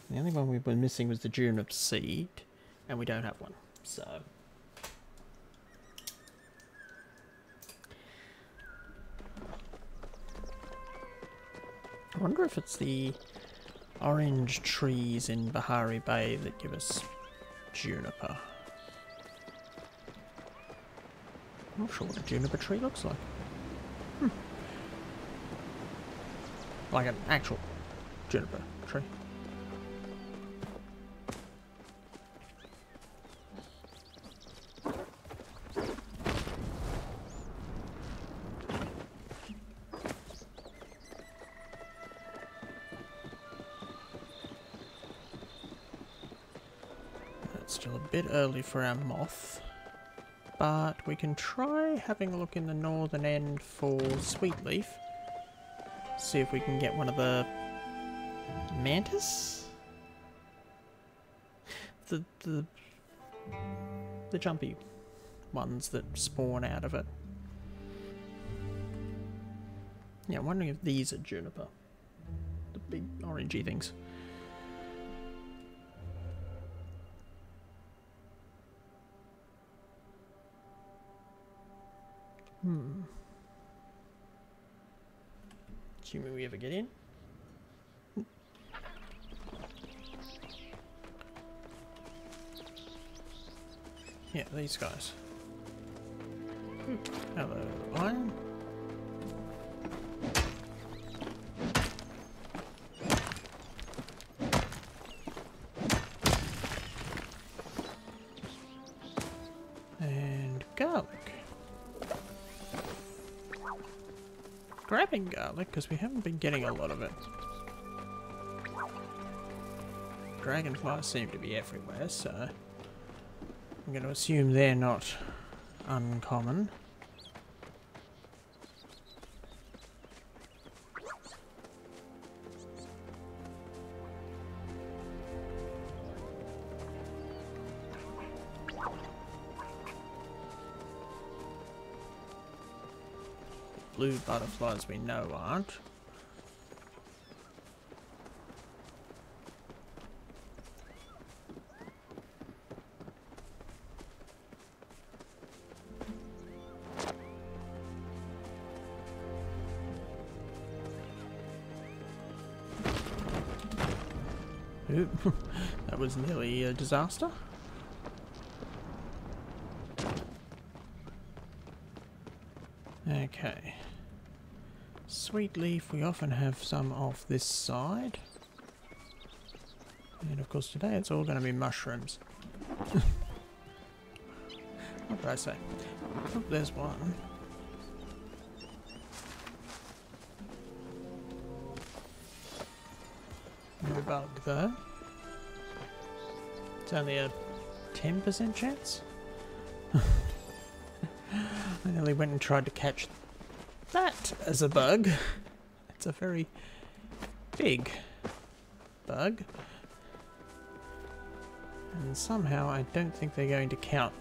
The only one we were missing was the junip seed, and we don't have one, so... I wonder if it's the orange trees in Bahari Bay that give us juniper. I'm not sure what a juniper tree looks like. Like an actual juniper tree. It's still a bit early for our moth, but we can try having a look in the northern end for sweetleaf. See if we can get one of the mantis? The jumpy ones that spawn out of it. Yeah, I'm wondering if these are juniper. The big orangey things. Assuming we ever get in. Yeah, these guys. Hello, iron. And garlic. Grabbing garlic because we haven't been getting a lot of it. Dragonflies seem to be everywhere, so I'm going to assume they're not uncommon. Blue butterflies we know aren't. Oop, that was nearly a disaster. Okay. Sweet leaf, we often have some off this side. And of course today it's all going to be mushrooms. What did I say? Oh, there's one. No bug though. It's only a 10% chance. I nearly went and tried to catch that as a bug. It's a very big bug. And somehow I don't think they're going to count.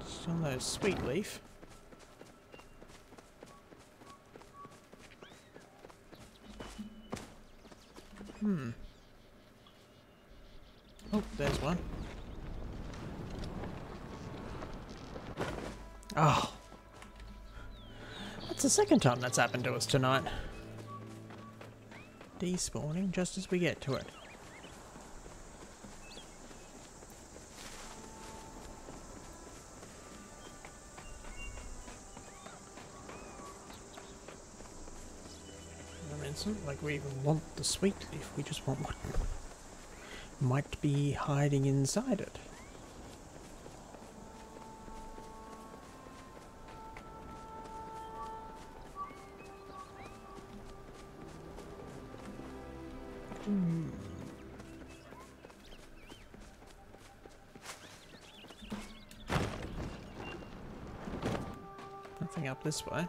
Still no sweet leaf. Oh, there's one. Oh. That's the second time that's happened to us tonight. Despawning just as we get to it. I mean, it's not like we even want the sweet leaf, we just want what might be hiding inside it. heading up this way.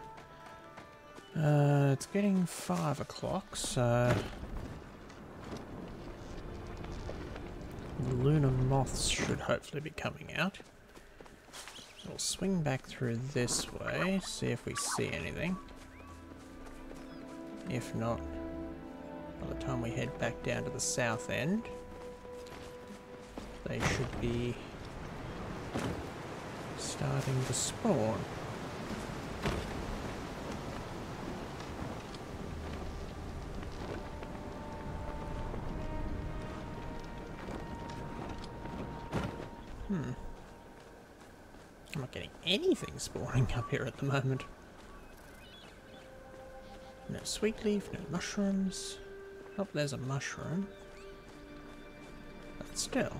It's getting 5 o'clock, so the lunar moths should hopefully be coming out. We'll swing back through this way, see if we see anything. If not, by the time we head back down to the south end, they should be starting to spawn. I'm not getting anything spawning up here at the moment. No sweet leaf, no mushrooms. Oh, there's a mushroom. But still.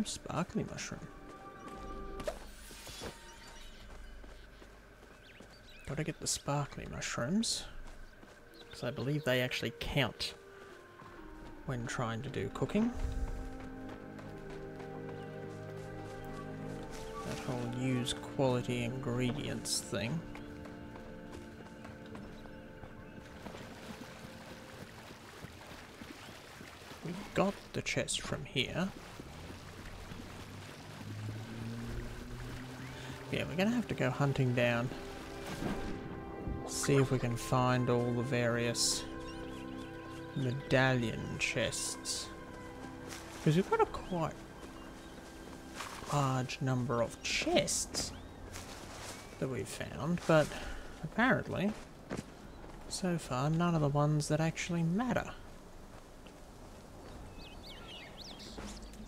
Sparkly mushroom. Gotta get the sparkly mushrooms, because I believe they actually count when trying to do cooking. That whole use quality ingredients thing. We got the chest from here. Yeah, we're gonna have to go hunting down. See if we can find all the various medallion chests. Because we've got a quite large number of chests that we've found, but apparently, so far, none of the ones that actually matter.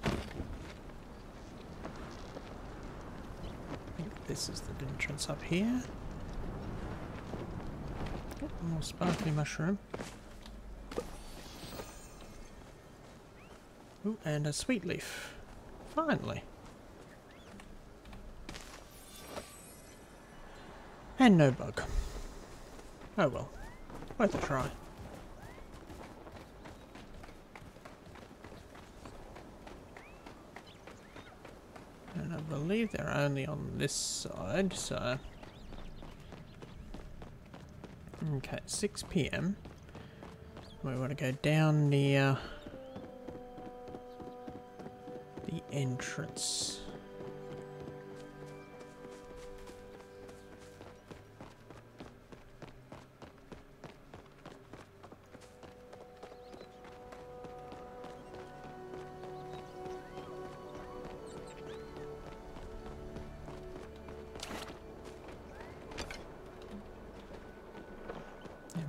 I think this is the entrance up here. More sparkly mushroom. Ooh, and a sweet leaf. Finally. And no bug. Oh well. Worth a try. And I believe they're only on this side, so... Okay, 6 PM. We want to go down near the entrance.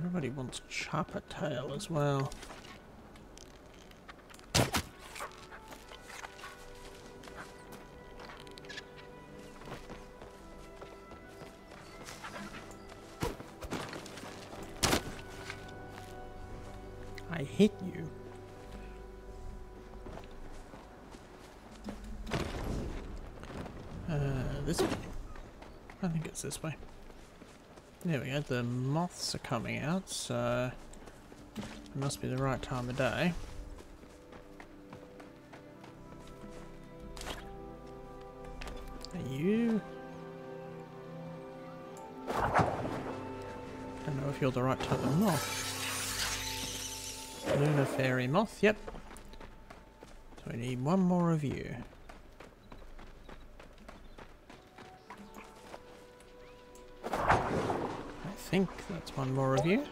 Everybody wants chopper tail as well. I hit you. This way? I think it's this way. There we go, the moths are coming out, so it must be the right time of day. Are you? Don't know if you're the right type of moth. Lunar fairy moth, yep. So we need one more of you. I think that's one more of you.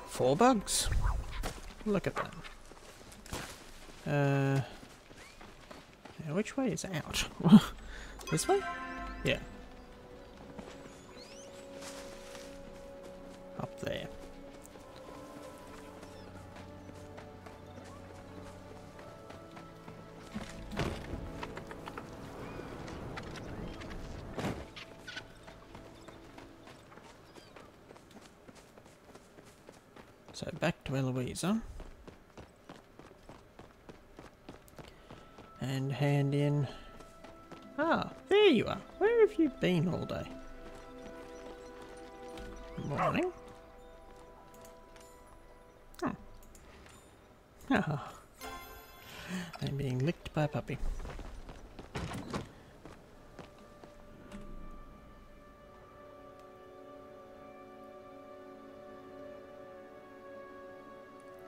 Four bugs. Look at that. Now which way is out? This way? Yeah. Up there. So back to Eloisa. And hand in... Ah, there you are. Where have you been all day? Morning. Ah. I'm being licked by a puppy.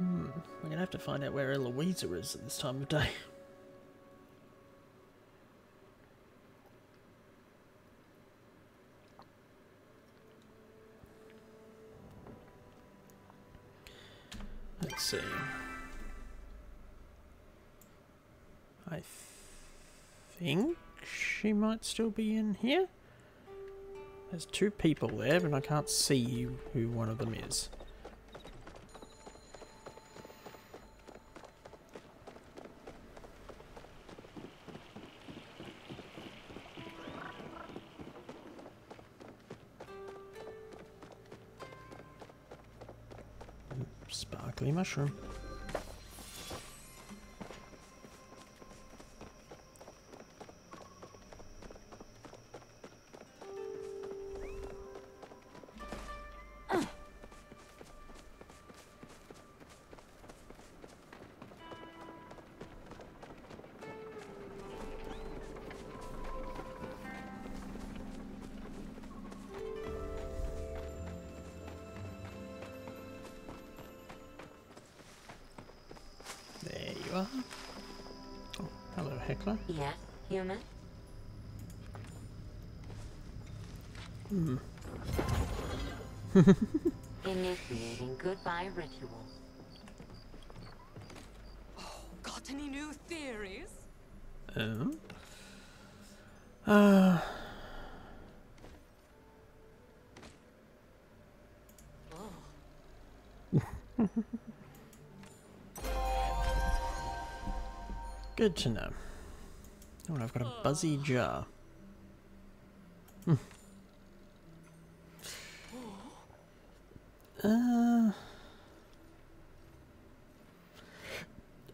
We're gonna have to find out where Eloisa is at this time of day. Let's see. I think she might still be in here. There's two people there, but I can't see who one of them is. Sparkly mushroom. There you are. Oh, hello, Heckler. Yes, human? Initiating goodbye ritual. Got any new theories? Oh. Good to know. Oh, and I've got a buzzy jar.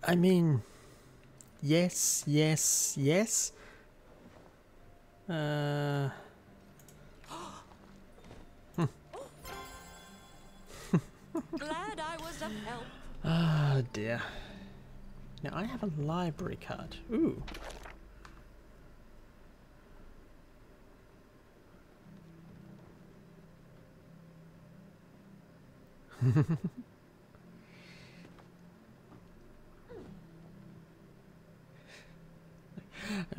I mean, yes, yes, yes. Glad I was of help. Ah, dear. Now I have a library card. Ooh.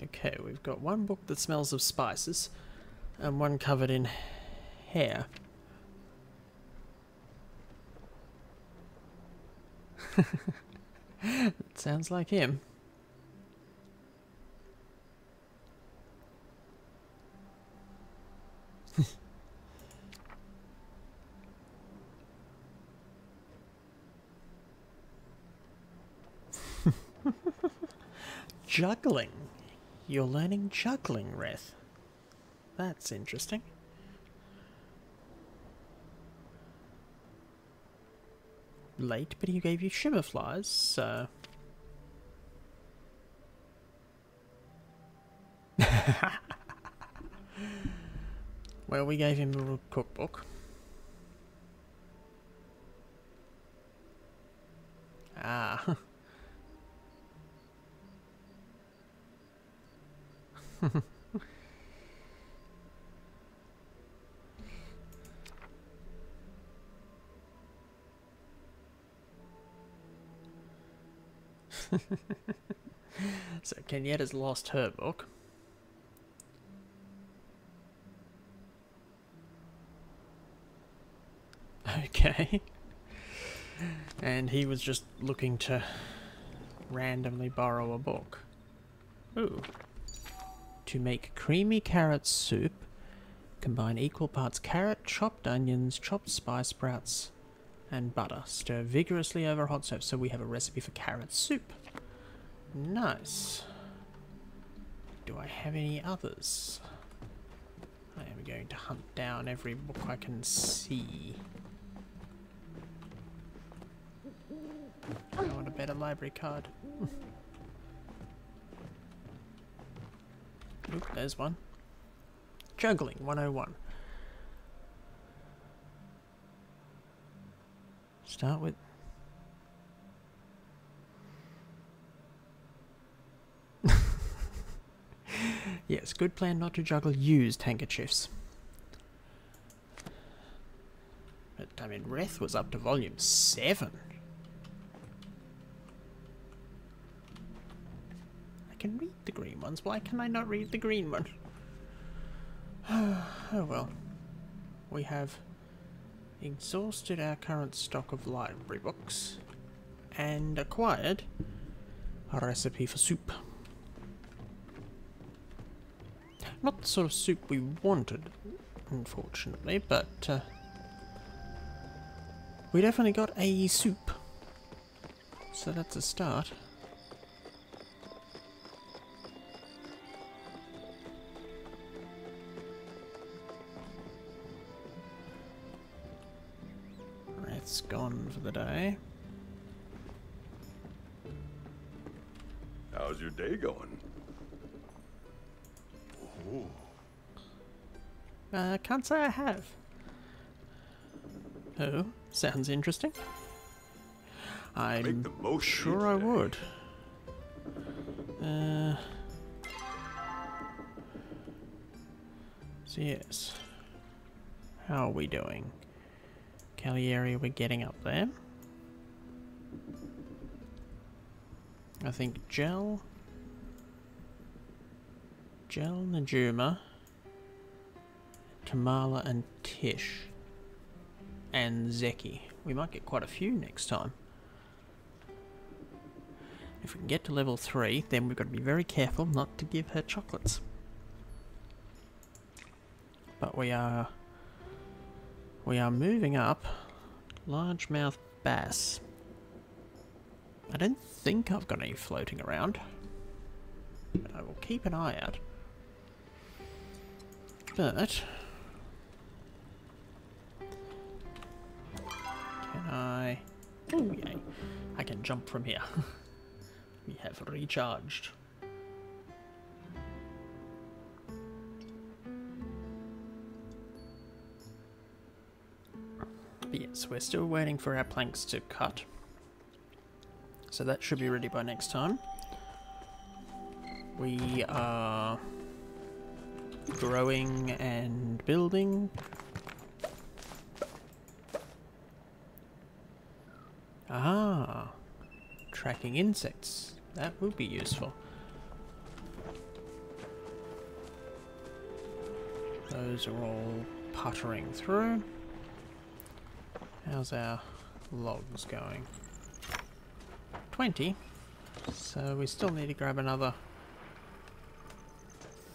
Okay, we've got one book that smells of spices and one covered in hair. It sounds like him. Juggling. You're learning juggling, Reth. That's interesting. Late, but he gave you shimmer flies, so... Well, we gave him a cookbook. Ah. So Kenyetta's lost her book. Okay. And he was just looking to randomly borrow a book. Ooh. To make creamy carrot soup, combine equal parts carrot, chopped onions, chopped spice sprouts, and butter. Stir vigorously over a hot stove. So we have a recipe for carrot soup. Nice. Do I have any others? I am going to hunt down every book I can see. I want a better library card. Oop, there's one. Juggling 101. Start with... yes, good plan not to juggle used handkerchiefs. But, I mean, Reth was up to volume 7. I can read the green ones. Why can I not read the green one? Oh well. We have exhausted our current stock of library books and acquired a recipe for soup. Not the sort of soup we wanted, unfortunately, but we definitely got a soup. So that's a start. It's gone for the day. How's your day going? Ooh. Can't say I have. Oh, sounds interesting. I'm Make the most of sure each I day. would. So yes. How are we doing? Cagliari, we're getting up there. I think Gel, Najuma, Tamala and Tish, and Zeki. We might get quite a few next time. If we can get to level 3, then we've got to be very careful not to give her chocolates. But we are moving up. Largemouth bass. I don't think I've got any floating around, but I will keep an eye out. But can I? Oh yay! I can jump from here. We have recharged. But yes, we're still waiting for our planks to cut. So that should be ready by next time. We are growing and building. Ah, tracking insects. That would be useful. Those are all puttering through. How's our logs going? 20. So we still need to grab another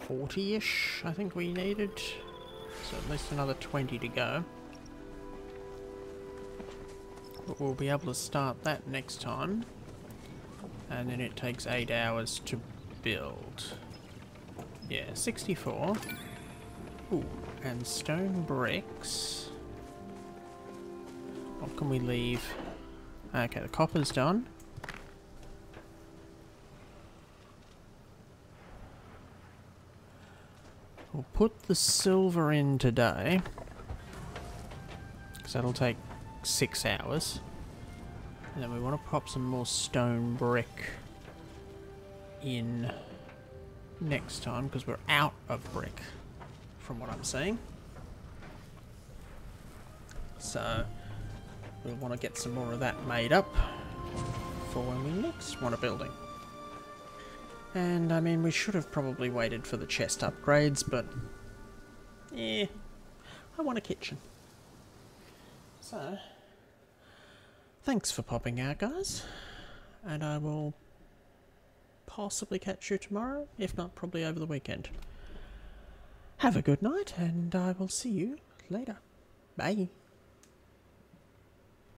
40-ish, I think we needed. So at least another 20 to go. But we'll be able to start that next time. And then it takes 8 hours to build. Yeah, 64. Ooh, and stone bricks. What can we leave? Okay, the copper's done. We'll put the silver in today, because that'll take 6 hours. And then we want to pop some more stone brick in next time, because we're out of brick, from what I'm seeing. So we'll want to get some more of that made up for when we next want a building. And I mean, we should have probably waited for the chest upgrades, but yeah, I want a kitchen. So thanks for popping out, guys, and I will possibly catch you tomorrow, if not probably over the weekend. Have a good night, and I will see you later. Bye.